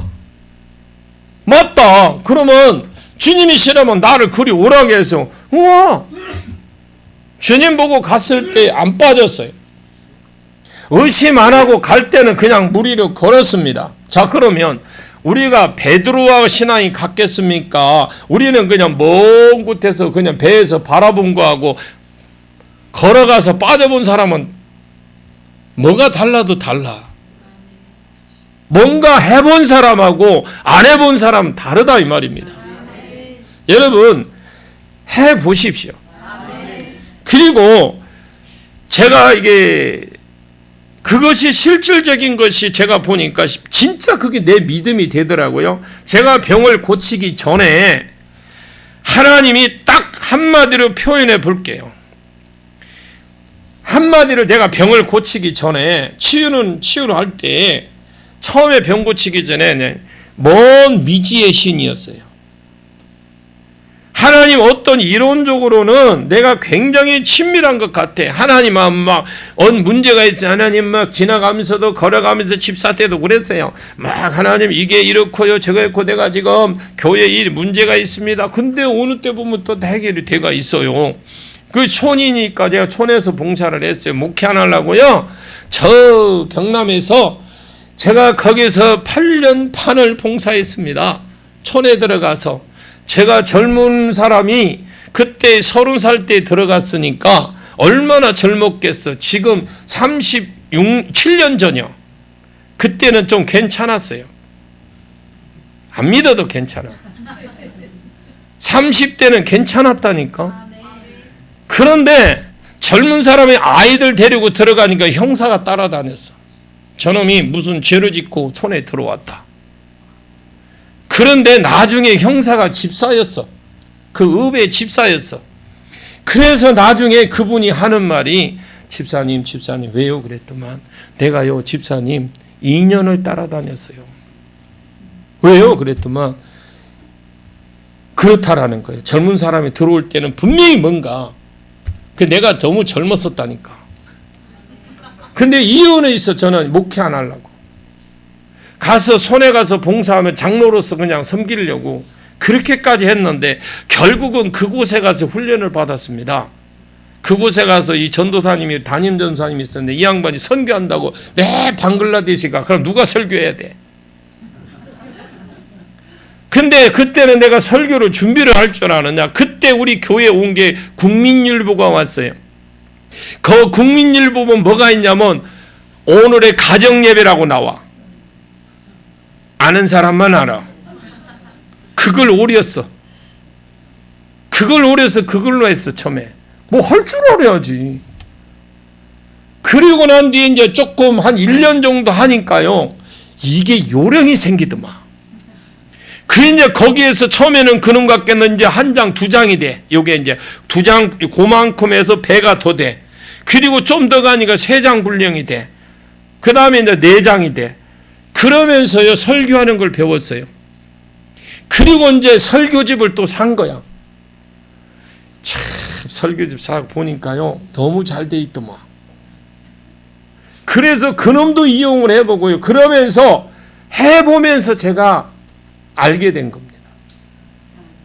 맞다. 그러면 주님이시라면 나를 그리 오라게 해서 우와 주님 보고 갔을 때 안 빠졌어요. 의심 안 하고 갈 때는 그냥 물 위로 걸었습니다. 자, 그러면 우리가 베드로와 신앙이 같겠습니까? 우리는 그냥 먼 곳에서 그냥 배에서 바라본 거하고 걸어가서 빠져본 사람은 뭐가 달라도 달라. 뭔가 해본 사람하고 안 해본 사람은 다르다 이 말입니다. 여러분 해 보십시오. 그리고 제가 이게 그것이 실질적인 것이 제가 보니까 진짜 그게 내 믿음이 되더라고요. 제가 병을 고치기 전에 하나님이 딱 한마디로 표현해 볼게요. 한마디로 내가 병을 고치기 전에 치유를 할 때 처음에 병 고치기 전에 먼 미지의 신이었어요. 하나님 어떤 이론적으로는 내가 굉장히 친밀한 것 같아. 하나님 막 문제가 있어. 하나님 막 지나가면서도 걸어가면서 집사 때도 그랬어요. 막 하나님 이게 이렇고요 저거 있고 내가 지금 교회에 이 문제가 있습니다. 근데 어느 때 보면 또 해결이 돼가 있어요. 그 촌이니까 제가 촌에서 봉사를 했어요. 목회 안 하려고요. 저 경남에서 제가 거기서 8년 반을 봉사했습니다. 촌에 들어가서. 제가 젊은 사람이 그때 30살 때 들어갔으니까 얼마나 젊었겠어. 지금 7년 전이요. 그때는 좀 괜찮았어요. 안 믿어도 괜찮아. 30대는 괜찮았다니까. 그런데 젊은 사람이 아이들 데리고 들어가니까 형사가 따라다녔어. 저놈이 무슨 죄를 짓고 촌에 들어왔다. 그런데 나중에 형사가 집사였어. 그 읍의 집사였어. 그래서 나중에 그분이 하는 말이 집사님 왜요? 그랬더만 내가요 집사님 2년을 따라다녔어요. 왜요? 그랬더만 그렇다라는 거예요. 젊은 사람이 들어올 때는 분명히 뭔가 내가 너무 젊었었다니까. 근데 이혼해 있어. 저는 목회 안 하려고. 가서 손에 가서 봉사하면 장로로서 그냥 섬기려고 그렇게까지 했는데 결국은 그곳에 가서 훈련을 받았습니다. 그곳에 가서 이 전도사님이 담임 전도사님이 있었는데 이 양반이 선교한다고 매 방글라데시가 그럼 누가 설교해야 돼? 근데 그때는 내가 설교를 준비를 할 줄 아느냐. 그때 우리 교회에 온 게 국민일보가 왔어요. 그 국민일보 보면 뭐가 있냐면 오늘의 가정예배라고 나와. 아는 사람만 알아. 그걸 오렸어. 그걸로 했어 처음에. 뭐 할 줄 알아야지. 그리고 난 뒤에 이제 조금 한 1년 정도 하니까요. 이게 요령이 생기더만. 그래 이제 거기에서 처음에는 그놈 같게는 이제 한 장, 두 장이 돼. 요게 이제 두 장, 그만큼 해서 배가 더 돼. 그리고 좀 더 가니까 세 장 분량이 돼. 그 다음에 이제 네 장이 돼. 그러면서요 설교하는 걸 배웠어요. 그리고 이제 설교집을 또 산 거야. 참 설교집 사 보니까요 너무 잘 돼 있더만. 그래서 그놈도 이용을 해보고요. 그러면서 해보면서 제가 알게 된 겁니다.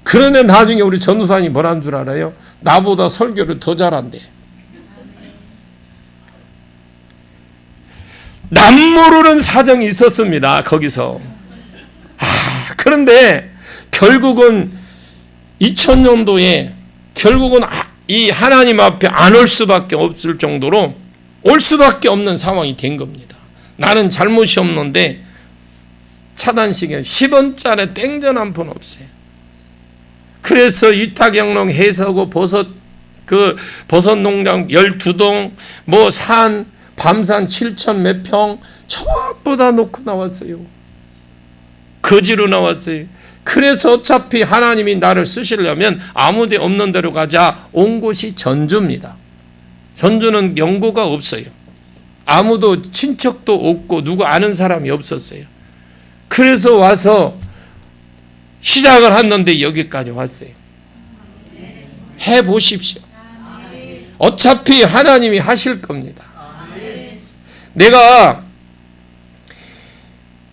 그런데 나중에 우리 전도사님이 뭐란 줄 알아요? 나보다 설교를 더 잘한대. 남모르는 사정이 있었습니다. 거기서. 그런데 결국은 2000년도에 결국은 이 하나님 앞에 안 올 수밖에 없을 정도로 올 수밖에 없는 상황이 된 겁니다. 나는 잘못이 없는데 차단식에 10원짜리 땡전 한 푼 없어요. 그래서 이타경농 해서고 버섯 농장 12동 뭐 산 밤산 7천 몇 평 전부 다 놓고 나왔어요. 거지로 나왔어요. 그래서 어차피 하나님이 나를 쓰시려면 아무데 없는 데로 가자. 온 곳이 전주입니다. 전주는 연고가 없어요. 아무도 친척도 없고 누구 아는 사람이 없었어요. 그래서 와서 시작을 했는데 여기까지 왔어요. 해보십시오. 어차피 하나님이 하실 겁니다. 내가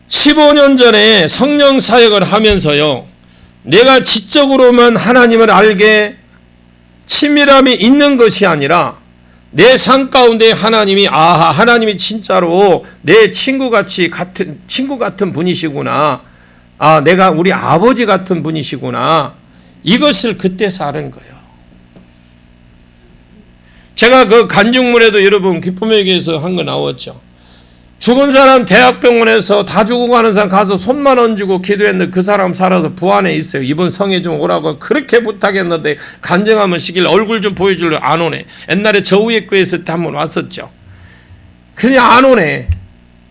15년 전에 성령 사역을 하면서요, 내가 지적으로만 하나님을 알게 친밀함이 있는 것이 아니라 내 삶 가운데 하나님이 하나님이 진짜로 내 친구 같은 분이시구나. 내가 우리 아버지 같은 분이시구나. 이것을 그때서 아는 거예요. 제가 그 간증문에도 여러분 기쁨의 교회에서 한 거 나왔죠. 죽은 사람 대학병원에서 다 죽어가는 사람 가서 손만 얹고 기도했는데 그 사람 살아서 부안에 있어요. 이번 성에 좀 오라고 그렇게 부탁했는데 간증하면 시길 얼굴 좀 보여줄래 안 오네. 옛날에 저 위에 교회 있을 때 한번 왔었죠. 그냥 안 오네.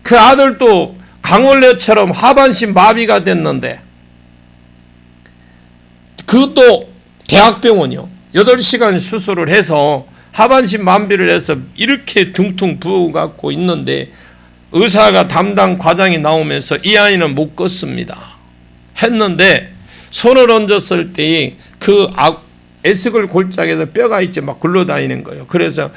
그 아들도 강원래처럼 하반신 마비가 됐는데 그것도 대학병원이요. 8시간 수술을 해서 하반신 마비를 해서 이렇게 둥퉁 부어갖고 있는데 의사가 담당 과장이 나오면서 이 아이는 못 걷습니다 했는데 손을 얹었을 때 그 에스글 골짜기에서 뼈가 있지 막 굴러다니는 거예요. 그래서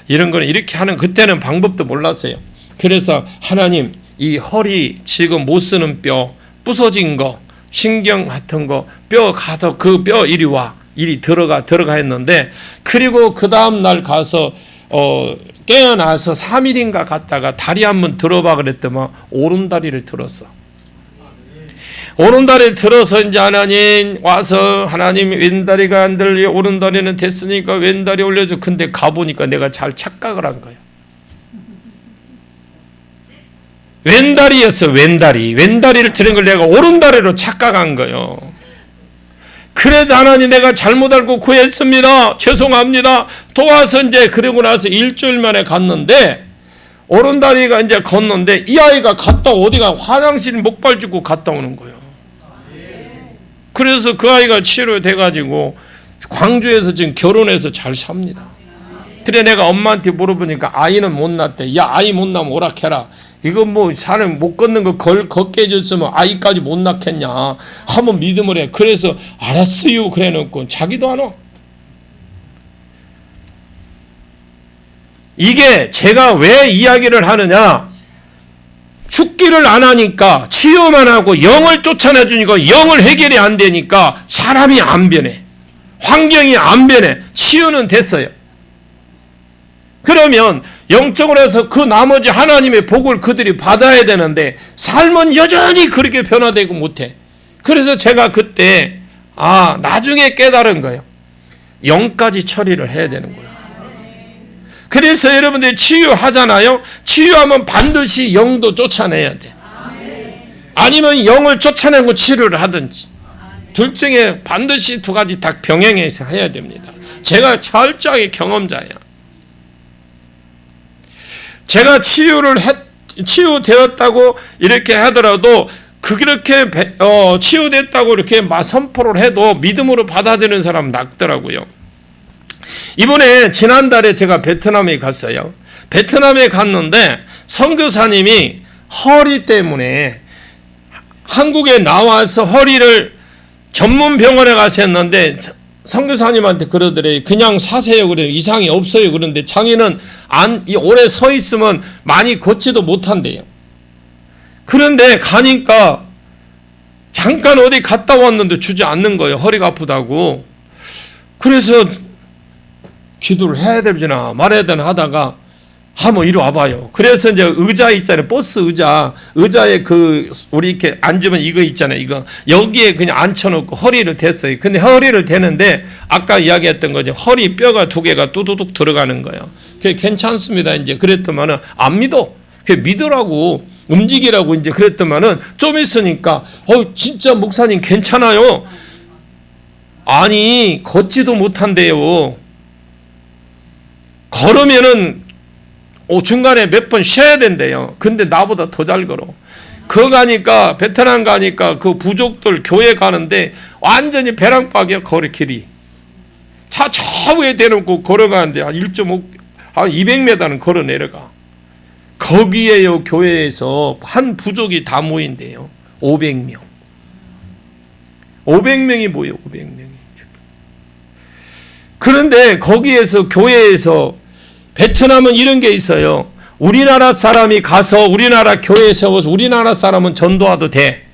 이런 거는 이렇게 하는 그때는 방법도 몰랐어요. 그래서 하나님 이 허리 지금 못 쓰는 뼈 부서진 거 신경 같은 거 뼈 가서 그 뼈 이리 와 이리 들어가 했는데 그리고 그 다음 날 가서 깨어나서 3일인가 갔다가 다리 한번 들어봐 그랬더만 오른다리를 들었어. 오른다리를 들어서 이제 하나님 와서 하나님 왼다리가 안 들려 오른다리는 됐으니까 왼다리 올려줘. 근데 가보니까 내가 잘 착각을 한 거야. 왼다리였어. 왼다리를 들은 걸 내가 오른다리로 착각한 거예요. 그래도 하나님 내가 잘못 알고 구했습니다. 죄송합니다. 도와서 이제 그러고 나서 일주일 만에 갔는데 오른다리가 이제 걷는데 이 아이가 갔다 어디가 화장실 목발 짚고 갔다 오는 거예요. 그래서 그 아이가 치료돼가지고 광주에서 지금 결혼해서 잘 삽니다. 그래 내가 엄마한테 물어보니까 아이는 못 낳대. 야 아이 못 낳으면 오락해라. 이거 뭐 사람 못 걷는 거 걷게 해줬으면 아이까지 못 낳겠냐. 한번 믿음을 해. 그래서 알았어요. 그래 놓고 자기도 안 와. 이게 제가 왜 이야기를 하느냐. 죽기를 안 하니까 치유만 하고 영을 쫓아내주니까 영을 해결이 안 되니까 사람이 안 변해. 환경이 안 변해. 치유는 됐어요. 그러면 영적으로 해서 그 나머지 하나님의 복을 그들이 받아야 되는데 삶은 여전히 그렇게 변화되고 못해. 그래서 제가 그때 나중에 깨달은 거예요. 영까지 처리를 해야 되는 거예요. 그래서 여러분들 치유하잖아요. 치유하면 반드시 영도 쫓아내야 돼. 아니면 영을 쫓아내고 치료를 하든지 둘 중에 반드시 두 가지 다 병행해서 해야 됩니다. 제가 철저하게 경험자예요. 제가 치유되었다고 이렇게 하더라도 그렇게 치유됐다고 이렇게 선포를 해도 믿음으로 받아들이는 사람 낙더라고요. 이번에 지난달에 제가 베트남에 갔어요. 베트남에 갔는데 선교사님이 허리 때문에 한국에 나와서 허리를 전문 병원에 가서 했는데 선교사님한테 그러더래요. 그냥 사세요. 그래요. 이상이 없어요. 그런데 자기는 오래 서 있으면 많이 걷지도 못한대요. 그런데 가니까 잠깐 어디 갔다 왔는데 주지 않는 거예요. 허리가 아프다고. 그래서 기도를 해야 되나 말해야 되나 하다가 한번 이리 와봐요. 그래서 이제 의자 있잖아요. 버스 의자에 우리 이렇게 앉으면 이거 있잖아요. 이거 여기에 그냥 앉혀놓고 허리를 댔어요. 근데 허리를 대는데 아까 이야기했던 거죠. 허리 뼈가 두 개가 뚜두둑 들어가는 거예요. 그게 괜찮습니다. 이제 그랬더만은 안 믿어. 그게 믿으라고 움직이라고 이제 그랬더만은 좀 있으니까 진짜 목사님 괜찮아요. 아니 걷지도 못한대요. 걸으면은 중간에 몇 번 쉬어야 된대요. 근데 나보다 더 잘 걸어. 가니까 베트남 가니까 그 부족들 교회 가는데 완전히 배랑박이야. 거리 길이 차 좌우에 대놓고 걸어가는데 한 200m는 걸어 내려가. 거기에요. 교회에서 한 부족이 다 모인대요. 500명 500명이 모여. 500명이. 그런데 거기에서 교회에서 베트남은 이런 게 있어요. 우리나라 사람이 가서 우리나라 교회에 세워서 우리나라 사람은 전도와도 돼.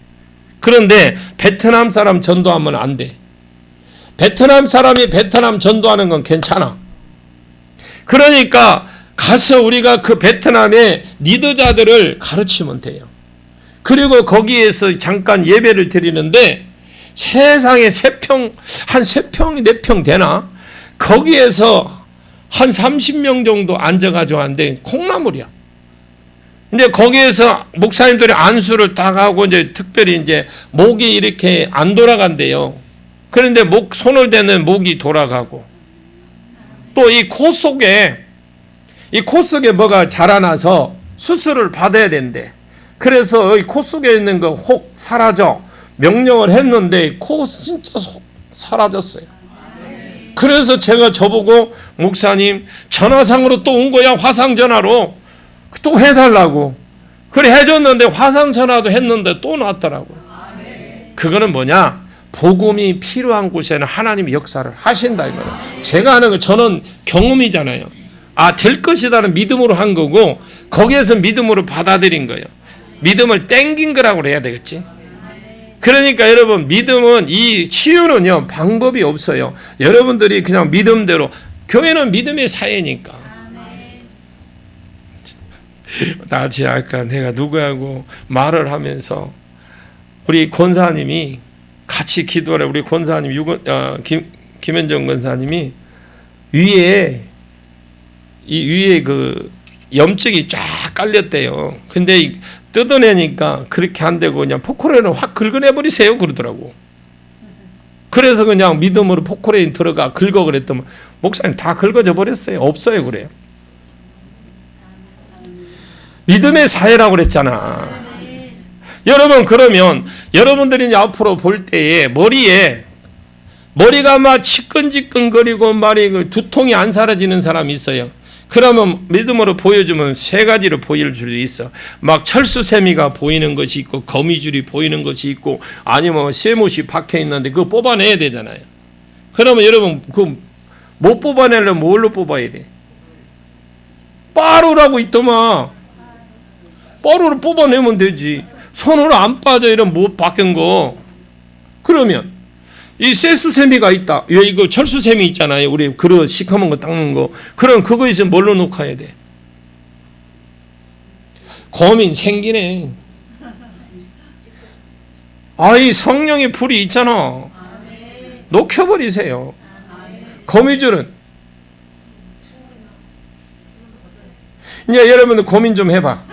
그런데 베트남 사람 전도하면 안 돼. 베트남 사람이 베트남 전도하는 건 괜찮아. 그러니까 가서 우리가 그 베트남의 리더자들을 가르치면 돼요. 그리고 거기에서 잠깐 예배를 드리는데 세상에 한 3평, 4평 되나? 거기에서 한 30명 정도 앉아가지고 하는데 콩나물이야. 근데 거기에서 목사님들이 안수를 딱 하고 이제 특별히 이제 목이 이렇게 안 돌아간대요. 그런데 손을 대는 목이 돌아가고, 또 이 코 속에 뭐가 자라나서 수술을 받아야 된대. 그래서 이 코 속에 있는 거 혹 사라져 명령을 했는데 코 진짜 사라졌어요. 그래서 제가 저보고 목사님 전화상으로 또 온 거야. 화상 전화로 또 해달라고. 그래 해줬는데 화상 전화도 했는데 또 났더라고요. 그거는 뭐냐? 복음이 필요한 곳에는 하나님이 역사를 하신다 이 말이에요. 제가 하는 거 저는 경험이잖아요. 될 것이다는 믿음으로 한 거고, 거기에서 믿음으로 받아들인 거예요. 믿음을 땡긴 거라고 해야 되겠지. 그러니까 여러분, 믿음은, 이 치유는요 방법이 없어요. 여러분들이 그냥 믿음대로, 교회는 믿음의 사회니까. 나지 아까 내가 누구하고 말을 하면서 우리 권사님이 같이 기도하래. 우리 권사님 김현정 권사님이 위에 그 염증이 쫙 깔렸대요. 근데 뜯어내니까 그렇게 안 되고 그냥 포크레인을 확 긁어내 버리세요 그러더라고. 그래서 그냥 믿음으로 포크레인 들어가 긁어 그랬더니 목사님 다 긁어져 버렸어요. 없어요 그래요. 믿음의 사회라고 그랬잖아. 여러분, 그러면 여러분들이 이제 앞으로 볼 때에 머리가 막 치끈치끈거리고 말이 두통이 안 사라지는 사람이 있어요. 그러면 믿음으로 보여주면 세 가지로 보일 수도 있어. 막 철수세미가 보이는 것이 있고, 거미줄이 보이는 것이 있고, 아니면 쇠못이 박혀 있는데 그거 뽑아내야 되잖아요. 그러면 여러분, 그 못 뽑아내려면 뭘로 뽑아야 돼? 빠루라고 있더만. 빠루로 뽑아내면 되지. 손으로 안 빠져 이런 못 박힌 거. 그러면 이 쇠수세미가 있다. 왜 이거 철수세미 있잖아요. 우리 그릇 시커먼 거 닦는 거. 그럼 그거 있으면 뭘로 녹아야 돼? 고민 생기네. 이 성령의 불이 있잖아. 녹여버리세요. 거미줄은 이제 여러분들 고민 좀 해봐.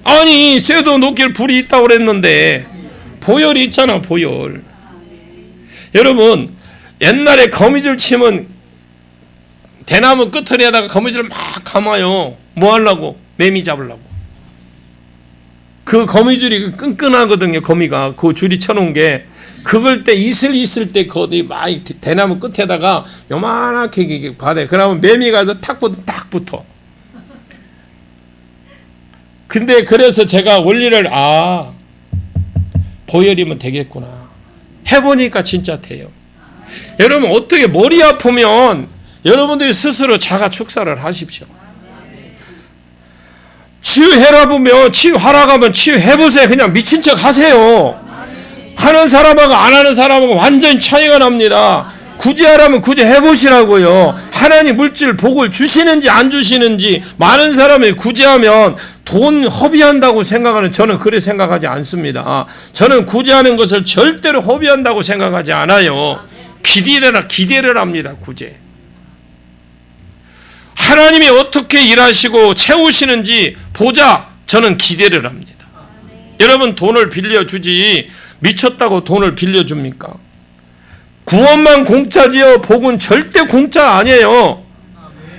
아니 쇠도 녹일 불이 있다고 그랬는데 보혈이 있잖아. 보혈. 여러분, 옛날에 거미줄 치면 대나무 끝을에다가 거미줄을 막 감아요. 뭐 하려고? 매미 잡으려고. 그 거미줄이 끈끈하거든요. 거미가 그 줄이 쳐놓은 게. 그걸 때 있을 때 거기 막 대나무 끝에다가 요만하게 받아요. 그러면 매미가 탁 붙어. 근데 그래서 제가 원리를 보혈이면 되겠구나 해보니까 진짜 돼요. 여러분, 어떻게 머리 아프면 여러분들이 스스로 자가 축사를 하십시오. 치유해라 보면 치유하라고 하면 치유해보세요. 그냥 미친 척 하세요. 하는 사람하고 안 하는 사람하고 완전히 차이가 납니다. 굳이 하라면 굳이 해보시라고요. 하나님 물질 복을 주시는지 안 주시는지. 많은 사람이 굳이 하면 돈 허비한다고 생각하는, 저는 그래 생각하지 않습니다. 저는 굳이 하는 것을 절대로 허비한다고 생각하지 않아요. 기대를 합니다. 굳이 하나님이 어떻게 일하시고 채우시는지 보자. 저는 기대를 합니다. 여러분, 돈을 빌려주지 미쳤다고 돈을 빌려줍니까? 구원만 공짜지요. 복은 절대 공짜 아니에요.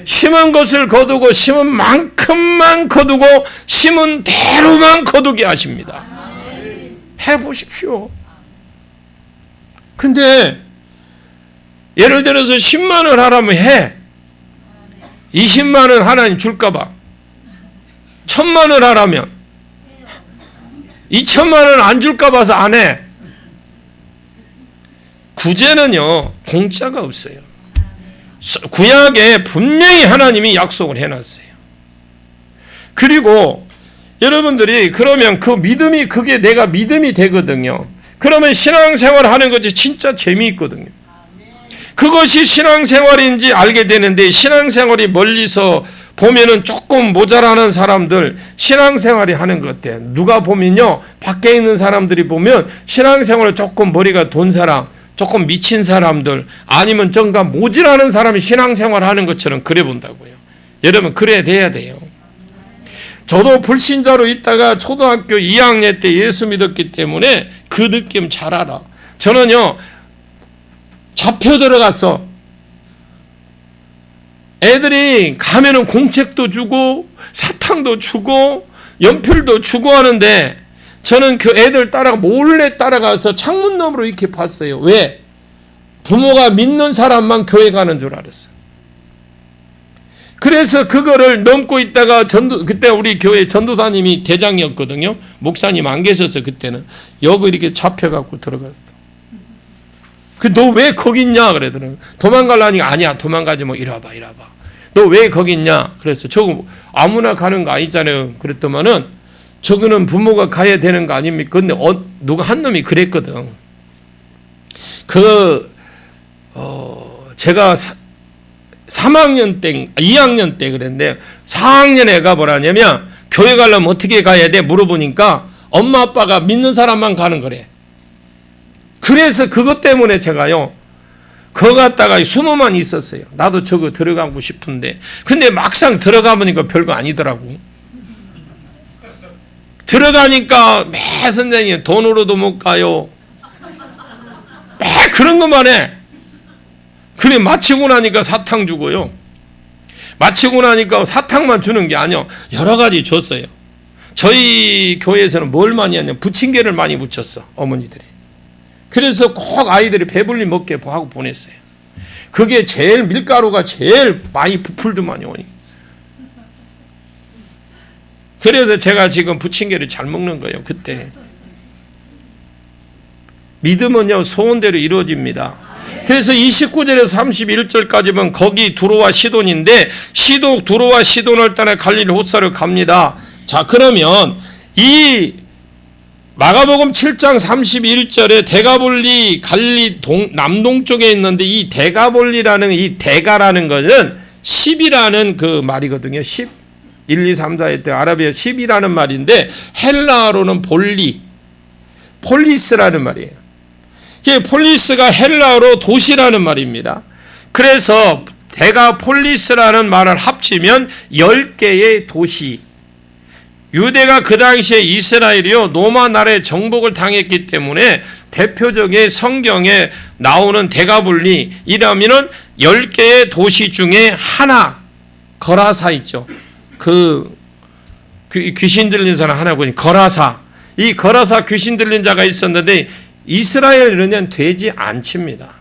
심은 것을 거두고 심은 만큼만 거두고 심은 대로만 거두게 하십니다. 해보십시오. 근데 예를 들어서 10만 원 하라면 해. 20만 원 하나님 줄까봐. 1000만 원 하라면 2천만 원 안 줄까봐서 안 해. 구제는요 공짜가 없어요. 구약에 분명히 하나님이 약속을 해놨어요. 그리고 여러분들이 그러면 그 믿음이, 그게 내가 믿음이 되거든요. 그러면 신앙생활 하는 것이 진짜 재미있거든요. 그것이 신앙생활인지 알게 되는데, 신앙생활이 멀리서 보면은 조금 모자라는 사람들 신앙생활이 하는 것 같아요. 누가 보면요, 밖에 있는 사람들이 보면 신앙생활을 조금 머리가 돈 사람, 조금 미친 사람들, 아니면 정가 모질하는 사람이 신앙생활 하는 것처럼 그래 본다고요. 여러분, 그래야 돼야 돼요. 저도 불신자로 있다가 초등학교 2학년 때 예수 믿었기 때문에 그 느낌 잘 알아. 저는요, 잡혀 들어갔어. 애들이 가면은 공책도 주고 사탕도 주고 연필도 주고 하는데 저는 그 애들 몰래 따라가서 창문 너머로 이렇게 봤어요. 왜? 부모가 믿는 사람만 교회 가는 줄 알았어요. 그래서 그거를 넘고 있다가 그때 우리 교회 전도사님이 대장이었거든요. 목사님 안 계셨어 그때는. 여기 이렇게 잡혀갖고 들어갔어. 너 왜 거기 있냐 그러더라고요. 도망가려니까 아니야 도망가지 뭐 이리 와봐. 너 왜 거기 있냐? 그래서 저거 아무나 가는 거 아니잖아요. 그랬더만은 저거는 부모가 가야 되는 거 아닙니까? 근데 누가 한 놈이 그랬거든. 제가 3학년 때, 2학년 때 그랬는데 4학년 애가 뭐라냐면 교회 가려면 어떻게 가야 돼? 물어보니까 엄마 아빠가 믿는 사람만 가는 거래. 그래서 그것 때문에 제가요 그거 갖다가 20만 있었어요. 나도 저거 들어가고 싶은데 근데 막상 들어가 보니까 별거 아니더라고. 들어가니까 매 선생님 돈으로도 못 가요. 매 그런 것만 해. 그래 마치고 나니까 사탕 주고요. 마치고 나니까 사탕만 주는 게 아니요 여러 가지 줬어요. 저희 교회에서는 뭘 많이 하냐면 부침개를 많이 붙였어 어머니들이. 그래서 꼭 아이들이 배불리 먹게 하고 보냈어요. 그게 제일 밀가루가 제일 많이 부풀더만이 오니. 그래서 제가 지금 부침개를 잘 먹는 거예요. 그때 믿음은요 소원대로 이루어집니다. 그래서 29절에서 31절까지는 거기 두로와 시돈인데 두로와 시돈을 따라 갈릴리 호사를 갑니다. 자 그러면 이 마가복음 7장 31절에 대가볼리 갈릴리 남동쪽에 있는데 이 대가볼리라는 이 대가라는 것은 10이라는 그 말이거든요. 10 1, 2, 3, 4 때 아라비아 10이라는 말인데 헬라어로는 폴리스라는 말이에요. 폴리스가 헬라어로 도시라는 말입니다. 그래서 데가폴리스라는 말을 합치면 10개의 도시. 유대가 그 당시에 이스라엘이요 로마 나라의 정복을 당했기 때문에 대표적인 성경에 나오는 데가볼리 이라면은 10개의 도시 중에 하나 거라사 있죠. 귀신 들린 사람 하나 보니 거라사. 이 거라사 귀신 들린 자가 있었는데 이스라엘은 돼지 안 칩니다.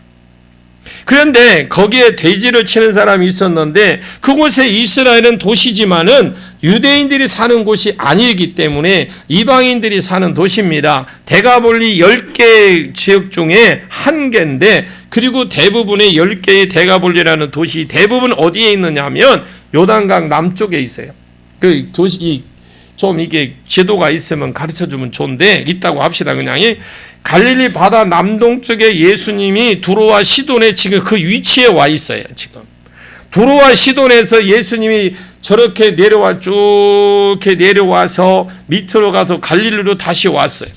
그런데 거기에 돼지를 치는 사람이 있었는데 그곳에 이스라엘은 도시지만은 유대인들이 사는 곳이 아니기 때문에 이방인들이 사는 도시입니다. 데가볼리 10개 지역 중에 한 개인데 그리고 대부분의 10개의 데가볼리라는 도시 대부분 어디에 있느냐 하면 요단강 남쪽에 있어요. 그 도시 좀 이게 지도가 있으면 가르쳐주면 좋은데 있다고 합시다. 그냥 갈릴리 바다 남동쪽에 예수님이 두로와 시돈에 지금 그 위치에 와 있어요. 지금 두로와 시돈에서 예수님이 저렇게 내려와서 밑으로 가서 갈릴리로 다시 왔어요.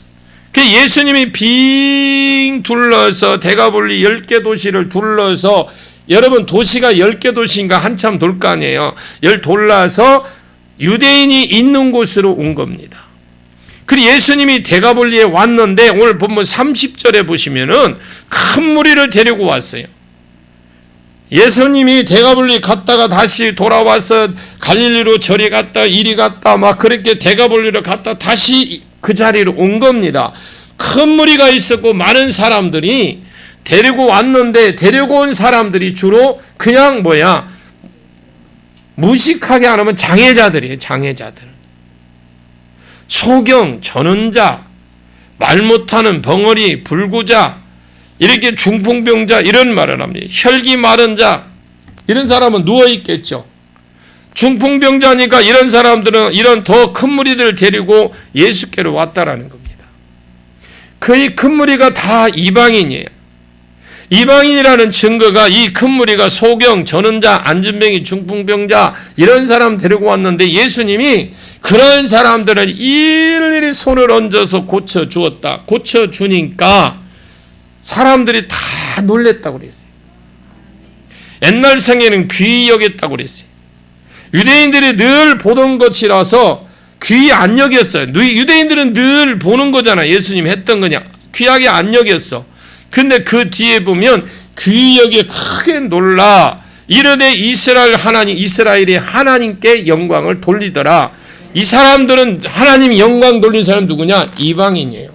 그 예수님이 빙 둘러서 데가볼리 10개 도시를 둘러서 여러분 도시가 10개 도시인가 한참 돌 거 아니에요. 돌라서 유대인이 있는 곳으로 온 겁니다. 그리고 예수님이 데가볼리에 왔는데 오늘 본문 30절에 보시면은 큰 무리를 데리고 왔어요. 예수님이 데가볼리 갔다가 다시 돌아와서 갈릴리로 저리 갔다 이리 갔다 막 그렇게 데가볼리로 갔다 다시 그 자리로 온 겁니다. 큰 무리가 있었고 많은 사람들이 데리고 왔는데 데리고 온 사람들이 주로 그냥 무식하게 안 하면 장애자들이에요. 장애자들. 소경, 전원자, 말 못하는 벙어리, 불구자, 이렇게 중풍병자 이런 말을 합니다. 혈기 마른 자 이런 사람은 누워있겠죠. 중풍병자니까 이런 사람들은 이런 더 큰 무리들을 데리고 예수께로 왔다라는 겁니다. 거의 큰 무리가 다 이방인이에요. 이방인이라는 증거가 이 큰 무리가 소경, 전원자, 안진병이, 중풍병자 이런 사람 데리고 왔는데 예수님이 그런 사람들을 일일이 손을 얹어서 고쳐주었다. 고쳐주니까 사람들이 다 놀랬다고 그랬어요. 옛날 생에는 귀히 여겼다고 그랬어요. 유대인들이 늘 보던 것이라서 귀히 안 여겼어요. 유대인들은 늘 보는 거잖아. 예수님 했던 거냐. 귀하게 안 여겼어. 근데 그 뒤에 보면 귀히 여기에 크게 놀라 이르되 이스라엘의 하나님께 영광을 돌리더라. 이 사람들은 하나님 영광 돌린 사람 누구냐? 이방인이에요.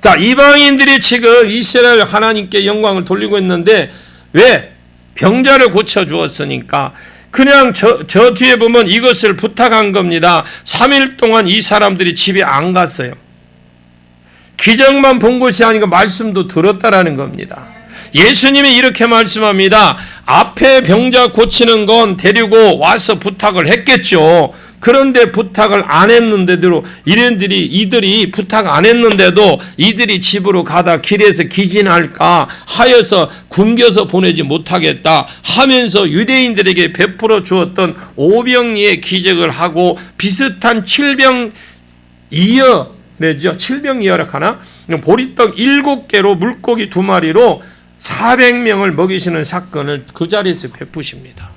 자, 이방인들이 지금 이스라엘 하나님께 영광을 돌리고 있는데 왜? 병자를 고쳐 주었으니까. 그냥 저 뒤에 보면 이것을 부탁한 겁니다. 3일 동안 이 사람들이 집에 안 갔어요. 기적만 본 것이 아니고 말씀도 들었다라는 겁니다. 예수님이 이렇게 말씀합니다. 앞에 병자 고치는 건 데리고 와서 부탁을 했겠죠. 그런데 부탁을 안 했는데도 이들이 부탁 안 했는데도 이들이 집으로 가다 길에서 기진할까 하여서 굶겨서 보내지 못하겠다 하면서 유대인들에게 베풀어 주었던 오병이의 기적을 하고 비슷한 칠병이어라 하나? 보리떡 7개로 물고기 2마리로 400명을 먹이시는 사건을 그 자리에서 베푸십니다.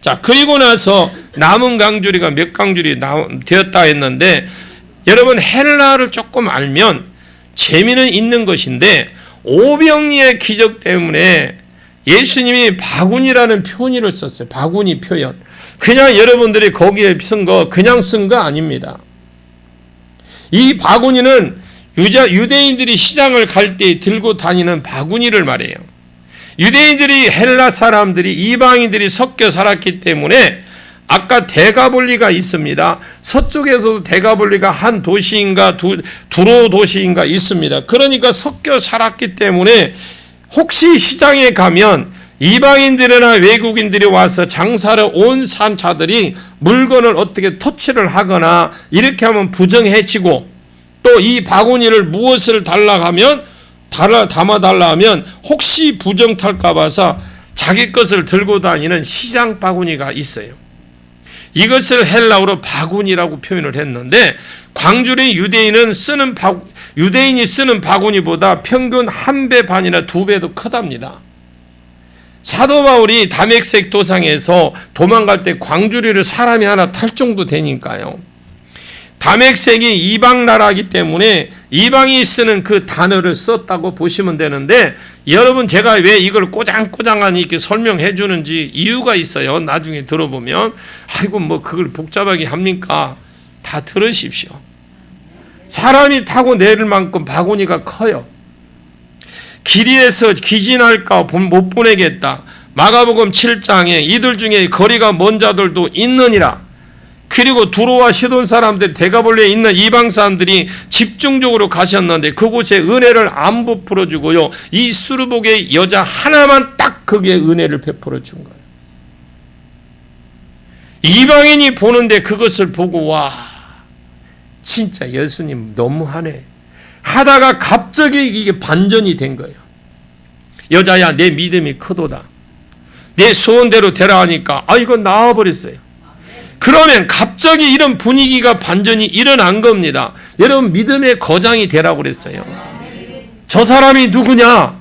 자, 그리고 나서 남은 강주리가 몇 강주리 되었다 했는데 여러분 헬라를 조금 알면 재미는 있는 것인데 오병이의 기적 때문에 예수님이 바구니라는 표현을 썼어요. 바구니 표현. 그냥 여러분들이 거기에 쓴 거 그냥 쓴 거 아닙니다. 이 바구니는 유대인들이 시장을 갈 때 들고 다니는 바구니를 말해요. 유대인들이 헬라 사람들이 이방인들이 섞여 살았기 때문에 아까 데가볼리가 있습니다. 서쪽에서도 데가볼리가 한 도시인가 두로 도시인가 있습니다. 그러니까 섞여 살았기 때문에 혹시 시장에 가면 이방인들이나 외국인들이 와서 장사를 온 산차들이 물건을 어떻게 터치를 하거나 이렇게 하면 부정해지고 또 이 바구니를 무엇을 담아달라 하면 혹시 부정 탈까 봐서 자기 것을 들고 다니는 시장 바구니가 있어요. 이것을 헬라어로 바구니라고 표현을 했는데 광주리 유대인이 쓰는 바구니보다 평균 1배 반이나 2배도 크답니다. 사도 바울이 다메섹 도상에서 도망갈 때 광주리를 사람이 하나 탈 정도 되니까요. 다메섹이 이방 나라이기 때문에 이방이 쓰는 그 단어를 썼다고 보시면 되는데 여러분 제가 왜 이걸 꼬장꼬장하니 이렇게 설명해 주는지 이유가 있어요. 나중에 들어보면 아이고 뭐 그걸 복잡하게 합니까? 다 들으십시오. 사람이 타고 내릴 만큼 바구니가 커요. 길에서 기진할까 못 보내겠다. 마가복음 7장에 이들 중에 거리가 먼 자들도 있느니라. 그리고 두로와 시돈 사람들 데가볼리에 있는 이방 사람들이 집중적으로 가셨는데 그곳에 은혜를 안 베풀어 주고요. 이 수르복의 여자 하나만 딱 거기에 은혜를 베풀어 준 거예요. 이방인이 보는데 그것을 보고 와 진짜 예수님 너무하네 하다가 갑자기 이게 반전이 된 거예요. 여자야 내 믿음이 크도다. 내 소원대로 되라 하니까 이건 나와버렸어요. 그러면 갑자기 이런 분위기가 반전이 일어난 겁니다. 여러분 믿음의 거장이 되라고 그랬어요. 저 사람이 누구냐?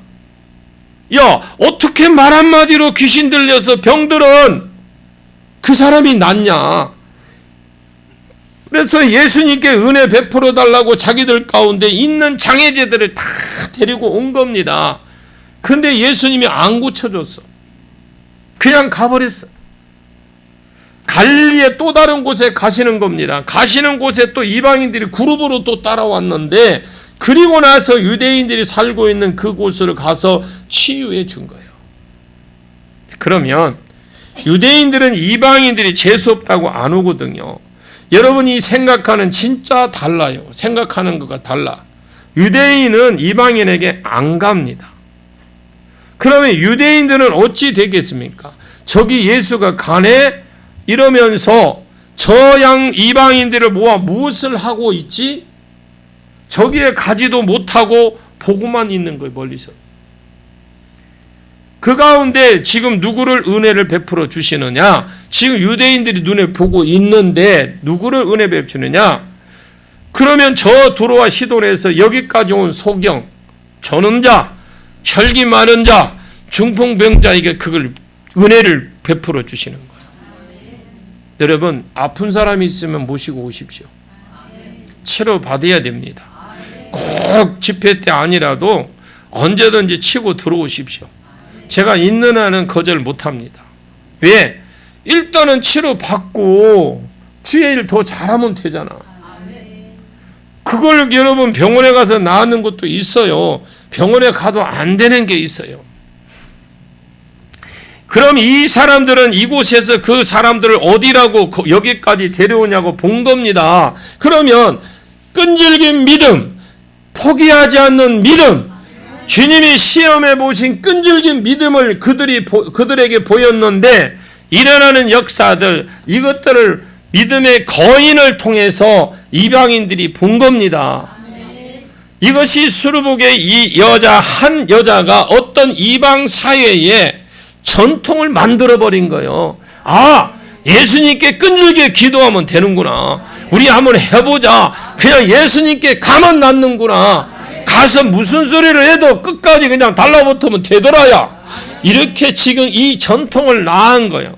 야 어떻게 말 한마디로 귀신 들려서 병들은 그 사람이 낫냐? 그래서 예수님께 은혜 베풀어 달라고 자기들 가운데 있는 장애제들을 다 데리고 온 겁니다. 근데 예수님이 안 고쳐줬어. 그냥 가버렸어. 갈릴리의 또 다른 곳에 가시는 겁니다. 가시는 곳에 또 이방인들이 그룹으로 또 따라왔는데 그리고 나서 유대인들이 살고 있는 그곳으로 가서 치유해 준 거예요. 그러면 유대인들은 이방인들이 재수없다고 안 오거든요. 여러분이 생각하는 진짜 달라요. 생각하는 것과 달라. 유대인은 이방인에게 안 갑니다. 그러면 유대인들은 어찌 되겠습니까? 저기 예수가 가네? 이러면서 저 이방인들을 모아 무엇을 하고 있지? 저기에 가지도 못하고 보고만 있는 거예요. 멀리서. 그 가운데 지금 누구를 은혜를 베풀어 주시느냐? 지금 유대인들이 눈에 보고 있는데 누구를 은혜 베푸느냐? 그러면 저 두로와 시돈에서 여기까지 온 소경, 전음자, 혈기 많은 자, 중풍병자에게 그걸 은혜를 베풀어 주시는 거예요. 여러분 아픈 사람이 있으면 모시고 오십시오. 치료 받아야 됩니다. 꼭 집회 때 아니라도 언제든지 치고 들어오십시오. 제가 있는 한은 거절 못합니다. 왜? 일단은 치료 받고 주의 일 더 잘하면 되잖아. 그걸 여러분 병원에 가서 나았는 것도 있어요. 병원에 가도 안 되는 게 있어요. 그럼 이 사람들은 이곳에서 그 사람들을 어디라고 여기까지 데려오냐고 본 겁니다. 그러면 끈질긴 믿음, 포기하지 않는 믿음, 주님이 시험해 보신 끈질긴 믿음을 그들에게 보였는데 일어나는 역사들, 이것들을 믿음의 거인을 통해서 이방인들이 본 겁니다. 이것이 수르복의 이 한 여자가 어떤 이방 사회에 전통을 만들어버린 거예요. 아, 예수님께 끈질게 기도하면 되는구나. 우리 한번 해보자. 그냥 예수님께 가만 놨는구나. 가서 무슨 소리를 해도 끝까지 그냥 달라붙으면 되더라야. 이렇게 지금 이 전통을 낳은 거예요.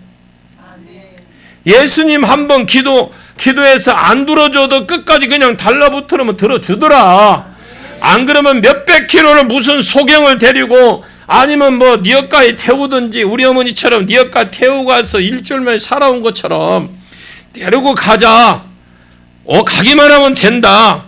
예수님 한번 기도해서 안 들어줘도 끝까지 그냥 달라붙으면 들어주더라. 안 그러면 몇백 킬로를 무슨 소경을 데리고 아니면 뭐 니엇가에 태우든지 우리 어머니처럼 니엇가 태우고 가서 일주일만 살아온 것처럼 데리고 가자. 가기만 하면 된다.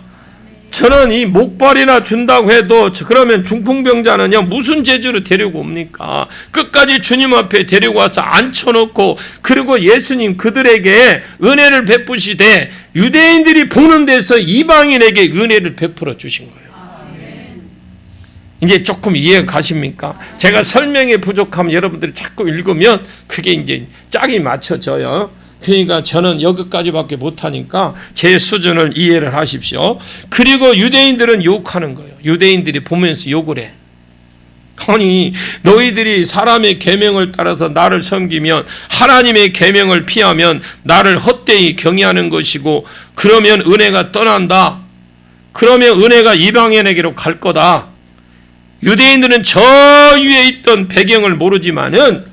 저는 이 목발이나 준다고 해도 그러면 중풍병자는요 무슨 재주로 데리고 옵니까? 끝까지 주님 앞에 데리고 와서 앉혀놓고 그리고 예수님 그들에게 은혜를 베푸시되 유대인들이 보는 데서 이방인에게 은혜를 베풀어 주신 거예요. 이제 조금 이해가 가십니까? 제가 설명에 부족하면 여러분들이 자꾸 읽으면 그게 이제 짝이 맞춰져요. 그러니까 저는 여기까지밖에 못하니까 제 수준을 이해를 하십시오. 그리고 유대인들은 욕하는 거예요. 유대인들이 보면서 욕을 해. 아니 너희들이 사람의 계명을 따라서 나를 섬기면 하나님의 계명을 피하면 나를 헛되이 경외하는 것이고 그러면 은혜가 떠난다. 그러면 은혜가 이방인에게로 갈 거다. 유대인들은 저 위에 있던 배경을 모르지만은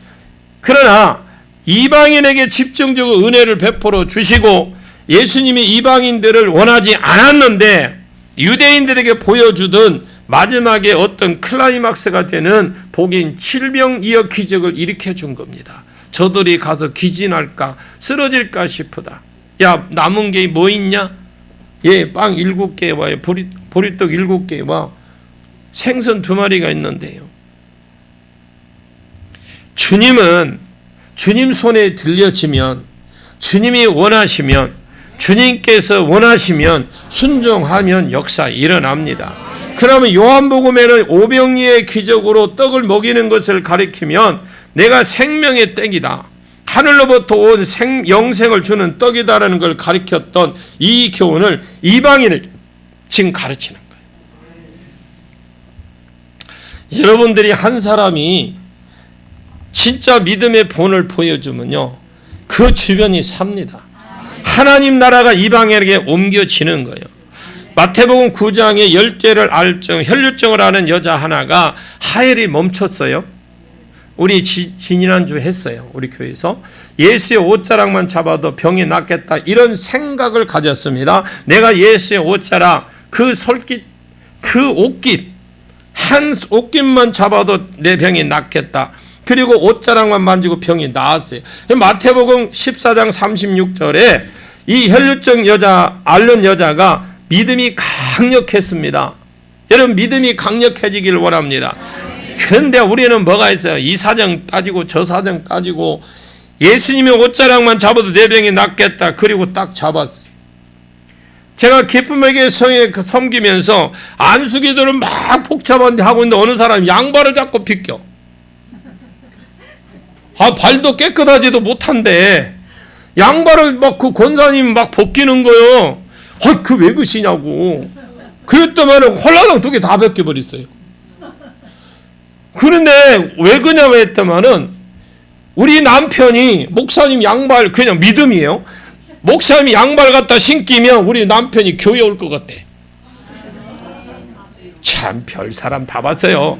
그러나 이방인에게 집중적으로 은혜를 베풀어 주시고 예수님이 이방인들을 원하지 않았는데 유대인들에게 보여주던 마지막에 어떤 클라이막스가 되는 복인 칠병이어 기적을 일으켜 준 겁니다. 저들이 가서 기진할까 쓰러질까 싶다. 야 남은 게 뭐 있냐? 예, 빵 7개와 보리떡 7개와 생선 2마리가 있는데요. 주님은 주님 손에 들려지면 주님이 원하시면 주님께서 원하시면 순종하면 역사 일어납니다. 그러면 요한복음에는 오병이의 기적으로 떡을 먹이는 것을 가리키면 내가 생명의 떡이다. 하늘로부터 온 영생을 주는 떡이다라는 걸 가리켰던 이 교훈을 이방인에게 지금 가르치는 거예요. 여러분들이 한 사람이 진짜 믿음의 본을 보여주면요 그 주변이 삽니다. 하나님 나라가 이방인에게 옮겨지는 거예요. 마태복음 9장에 열죄를 혈류증을 앓는 여자 하나가 하혈이 멈췄어요. 우리 지난주 했어요. 우리 교회에서 예수의 옷자락만 잡아도 병이 낫겠다 이런 생각을 가졌습니다. 내가 예수의 옷자락 그 솔깃 그 옷깃 한 옷깃만 잡아도 내 병이 낫겠다. 그리고 옷자락만 만지고 병이 나았어요. 마태복음 14장 36절에 이 혈류증 여자 앓는 여자가 믿음이 강력했습니다. 여러분 믿음이 강력해지길 원합니다. 그런데 우리는 뭐가 있어요? 이 사정 따지고 저 사정 따지고 예수님의 옷자락만 잡아도 내 병이 낫겠다. 그리고 딱 잡았어요. 제가 기쁨에게 성에 섬기면서 안수기도를 막 복잡한데 하고 있는데 어느 사람이 양발을 잡고 비껴. 발도 깨끗하지도 못한데 양발을 막 그 권사님 막 벗기는 거요. 그 왜 그러시냐고. 그랬더니 홀라당 2개 다 벗겨버렸어요. 그런데 왜 그냐고 했더만은 우리 남편이 목사님 양발 그냥 믿음이에요. 목사님 양발 갖다 신기면 우리 남편이 교회 올 것 같대. 참 별 사람 다 봤어요.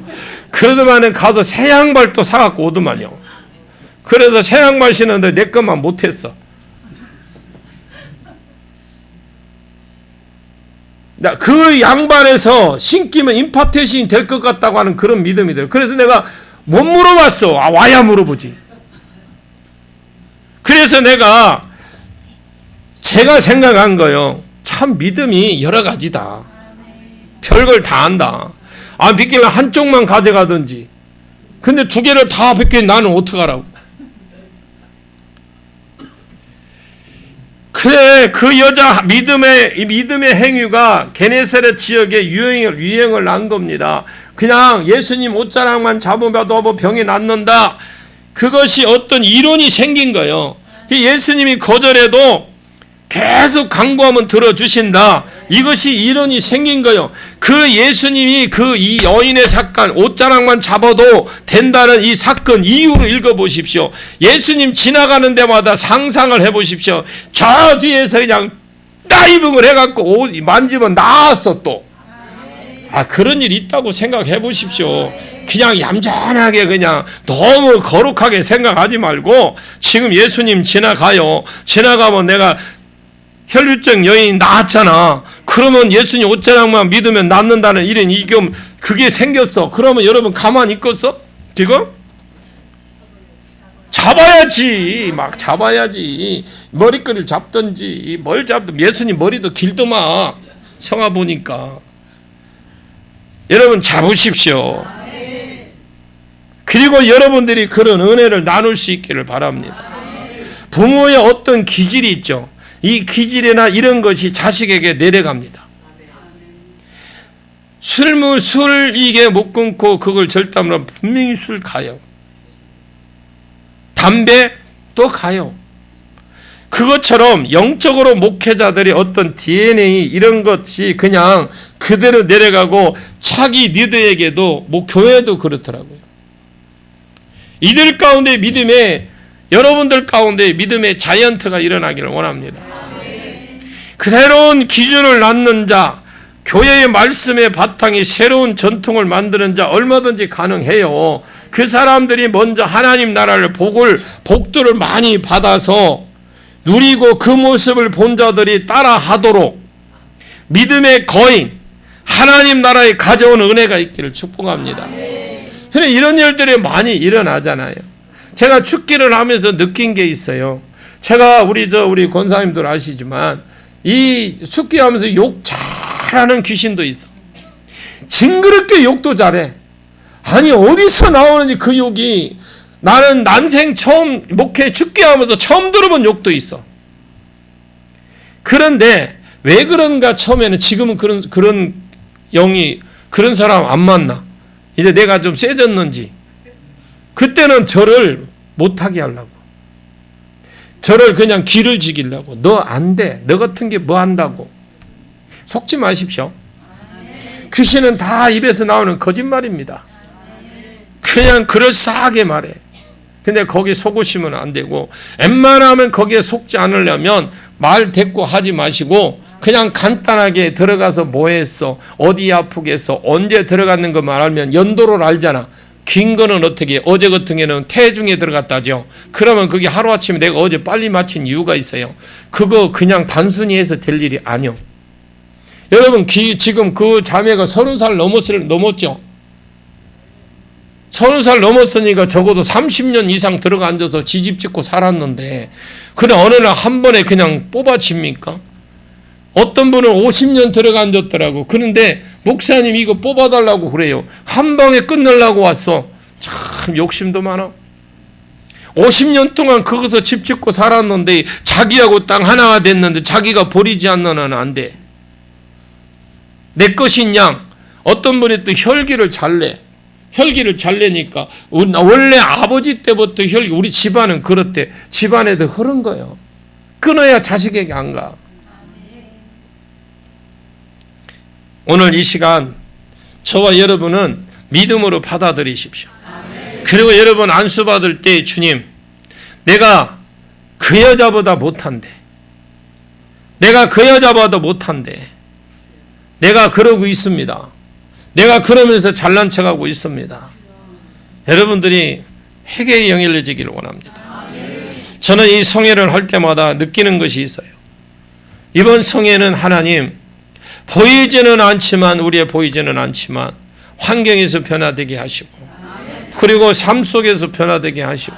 그러더만은 가서 새 양발 또 사갖고 오더만요. 그래서 새 양말 신었는데 내 것만 못했어. 그 양반에서 신기면 임파테이션이 될 것 같다고 하는 그런 믿음이 들어요. 그래서 내가 못 물어봤어. 와야 물어보지. 그래서 제가 생각한 거요. 참 믿음이 여러 가지다. 별걸 다 한다. 믿길래 한쪽만 가져가든지. 근데 두 개를 다 뵙게 나는 어떡하라고. 그래, 그 여자 믿음의 행위가 게네사렛 지역에 유행을 난 겁니다. 그냥 예수님 옷자락만 잡으면 병이 낫는다. 그것이 어떤 이론이 생긴 거예요. 예수님이 거절해도 계속 강구하면 들어주신다. 이것이 이론이 생긴 거예요. 그 예수님이 이 여인의 사건, 옷자락만 잡아도 된다는 이 사건 이유로 읽어보십시오. 예수님 지나가는 데마다 상상을 해보십시오. 저 뒤에서 그냥 다이빙을 해갖고 옷 만지면 나았어 또. 그런 일 있다고 생각해 보십시오. 그냥 얌전하게 그냥 너무 거룩하게 생각하지 말고 지금 예수님 지나가요. 지나가면 내가 혈류증 여인이 나았잖아. 그러면 예수님 옷자락만 믿으면 낫는다는 이런 이경 그게 생겼어. 그러면 여러분 가만히 있겠어? 지금? 잡아야지. 막 잡아야지. 머리끈을 잡든지 뭘 잡든 예수님 머리도 길더만 성화 보니까. 여러분 잡으십시오. 그리고 여러분들이 그런 은혜를 나눌 수 있기를 바랍니다. 부모의 어떤 기질이 있죠. 이 기질이나 이런 것이 자식에게 내려갑니다. 술 이게 못 끊고 그걸 절단하면 분명히 술 가요. 담배 또 가요. 그것처럼 영적으로 목회자들이 어떤 DNA 이런 것이 그냥 그대로 내려가고 차기 리더에게도 교회도 그렇더라고요. 이들 가운데 여러분들 가운데 믿음의 자이언트가 일어나기를 원합니다. 새로운 기준을 낳는 자, 교회의 말씀의 바탕이 새로운 전통을 만드는 자 얼마든지 가능해요. 그 사람들이 먼저 하나님 나라를 복들을 많이 받아서 누리고 그 모습을 본 자들이 따라하도록 믿음의 거인, 하나님 나라에 가져온 은혜가 있기를 축복합니다. 그런데 이런 일들이 많이 일어나잖아요. 제가 축기를 하면서 느낀 게 있어요. 제가 우리 권사님들 아시지만 이 축기하면서 욕 잘하는 귀신도 있어. 징그럽게 욕도 잘해. 아니 어디서 나오는지 그 욕이 나는 난생 처음 목회 축기하면서 처음 들어본 욕도 있어. 그런데 왜 그런가 처음에는 지금은 그런 영이 그런 사람 안 만나. 이제 내가 좀 세졌는지 그때는 저를 못하게 하려고 저를 그냥 기를 죽이려고 너 안 돼. 너 같은 게 뭐 한다고. 속지 마십시오. 귀신은 다 입에서 나오는 거짓말입니다. 그냥 그럴싸하게 말해. 근데 거기 속으시면 안 되고 웬만하면 거기에 속지 않으려면 말 대꾸 하지 마시고 그냥 간단하게 들어가서 뭐 했어? 어디 아프겠어? 언제 들어갔는 것만 알면 연도를 알잖아. 긴 거는 어떻게 어제 같은 경우는 태중에 들어갔다죠. 그러면 그게 하루아침에 내가 어제 빨리 마친 이유가 있어요. 그거 그냥 단순히 해서 될 일이 아니요. 여러분 지금 그 자매가 30살 넘었죠. 30살 넘었으니까 적어도 30년 이상 들어가 앉아서 지집 짓고 살았는데 그냥 어느 날 한 번에 그냥 뽑아집니까? 어떤 분은 50년 들어가 앉았더라고. 그런데 목사님 이거 뽑아달라고 그래요. 한 방에 끝내려고 왔어. 참 욕심도 많아. 50년 동안 거기서 집 짓고 살았는데 자기하고 땅 하나가 됐는데 자기가 버리지 않는 한 안 돼. 내 것인 양. 어떤 분이 또 혈기를 잘 내. 혈기를 잘 내니까 원래 아버지 때부터 혈기 우리 집안은 그렇대. 집안에도 흐른 거예요. 끊어야 자식에게 안 가. 오늘 이 시간 저와 여러분은 믿음으로 받아들이십시오. 그리고 여러분 안수 받을 때 주님 내가 그 여자보다 못한데 내가 그 여자보다 못한데 내가 그러고 있습니다. 내가 그러면서 잘난 척하고 있습니다. 여러분들이 회개의 영이 열려지기를 원합니다. 저는 이 성회를 할 때마다 느끼는 것이 있어요. 이번 성회는 하나님 보이지는 않지만 환경에서 변화되게 하시고, 그리고 삶 속에서 변화되게 하시고,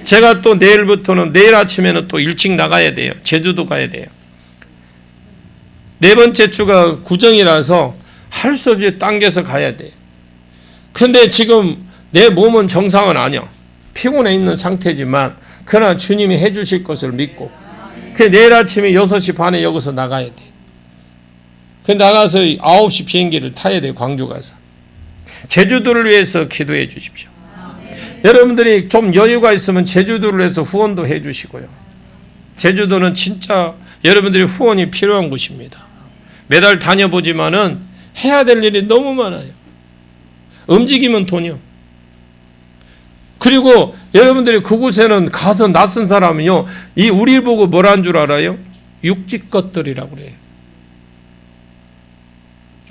제가 또 내일 아침에는 또 일찍 나가야 돼요. 제주도 가야 돼요. 네 번째 주가 구정이라서 할 수 없이 당겨서 가야 돼요. 근데 지금 내 몸은 정상은 아니야. 피곤해 있는 상태지만 그러나 주님이 해주실 것을 믿고, 내일 아침에 6시 반에 여기서 나가야 돼. 나가서 9시 비행기를 타야 돼. 광주 가서. 제주도를 위해서 기도해 주십시오. 여러분들이 좀 여유가 있으면 제주도를 위해서 후원도 해 주시고요. 제주도는 진짜 여러분들이 후원이 필요한 곳입니다. 매달 다녀보지만은 해야 될 일이 너무 많아요. 움직이면 돈이요. 그리고 여러분들이 그곳에는 가서 낯선 사람이요, 이 우리 보고 뭐란 줄 알아요? 육지 것들이라고 그래요.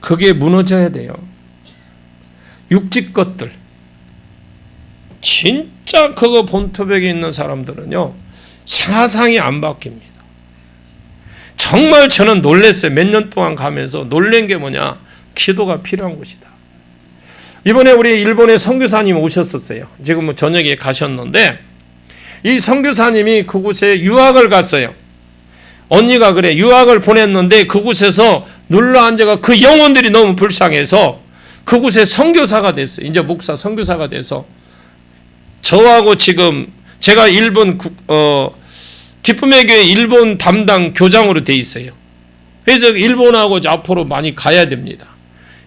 그게 무너져야 돼요. 육지 것들. 진짜 그거 본토벽에 있는 사람들은요, 사상이 안 바뀝니다. 정말 저는 놀랐어요. 몇 년 동안 가면서 놀란 게 뭐냐? 기도가 필요한 곳이다. 이번에 우리 일본에 선교사님 오셨었어요. 지금 뭐 저녁에 가셨는데, 이 선교사님이 그곳에 유학을 갔어요. 언니가 그래, 유학을 보냈는데 그곳에서 눌러 앉아가 그 영혼들이 너무 불쌍해서 그곳에 선교사가 됐어요. 이제 목사 선교사가 돼서 저하고 지금 제가 기쁨의 교회 일본 담당 교장으로 돼 있어요. 그래서 일본하고 앞으로 많이 가야 됩니다.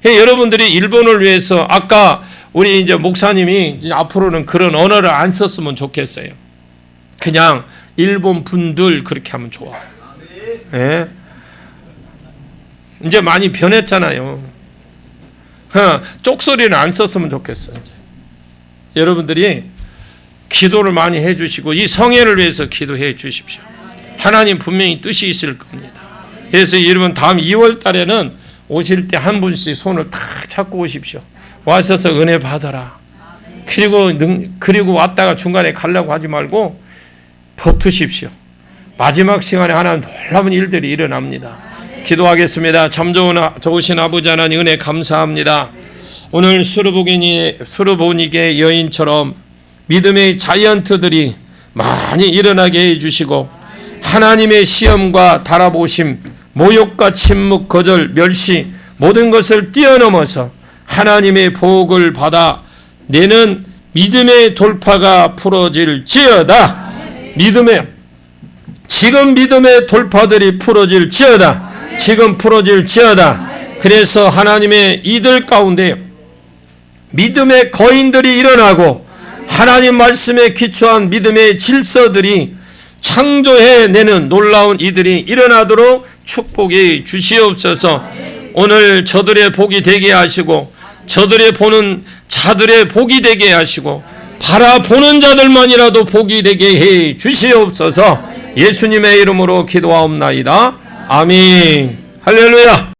여러분들이 일본을 위해서, 아까 우리 이제 목사님이 앞으로는 그런 언어를 안 썼으면 좋겠어요. 그냥 일본 분들 그렇게 하면 좋아. 예? 이제 많이 변했잖아요. 쪽소리는 안 썼으면 좋겠어요. 여러분들이 기도를 많이 해주시고 이 성회를 위해서 기도해 주십시오. 하나님 분명히 뜻이 있을 겁니다. 그래서 여러분 다음 2월 달에는 오실 때 한 분씩 손을 탁 잡고 오십시오. 와셔서 은혜 받아라. 그리고 왔다가 중간에 가려고 하지 말고 버티십시오. 마지막 시간에 하나님 놀라운 일들이 일어납니다. 기도하겠습니다. 참 좋으신 아버지 하나님 은혜 감사합니다. 오늘 수르보니게 여인처럼 믿음의 자이언트들이 많이 일어나게 해주시고, 하나님의 시험과 달아보심, 모욕과 침묵, 거절, 멸시 모든 것을 뛰어넘어서 하나님의 복을 받아 내는 믿음의 돌파가 풀어질지어다. 지금 믿음의 돌파들이 지금 풀어질지어다. 그래서 하나님의 이들 가운데 믿음의 거인들이 일어나고 하나님 말씀에 기초한 믿음의 질서들이 창조해내는 놀라운 이들이 일어나도록 축복해 주시옵소서. 오늘 저들의 복이 되게 하시고, 저들의 보는 자들의 복이 되게 하시고, 바라보는 자들만이라도 복이 되게 해 주시옵소서. 예수님의 이름으로 기도하옵나이다. 아멘. 할렐루야.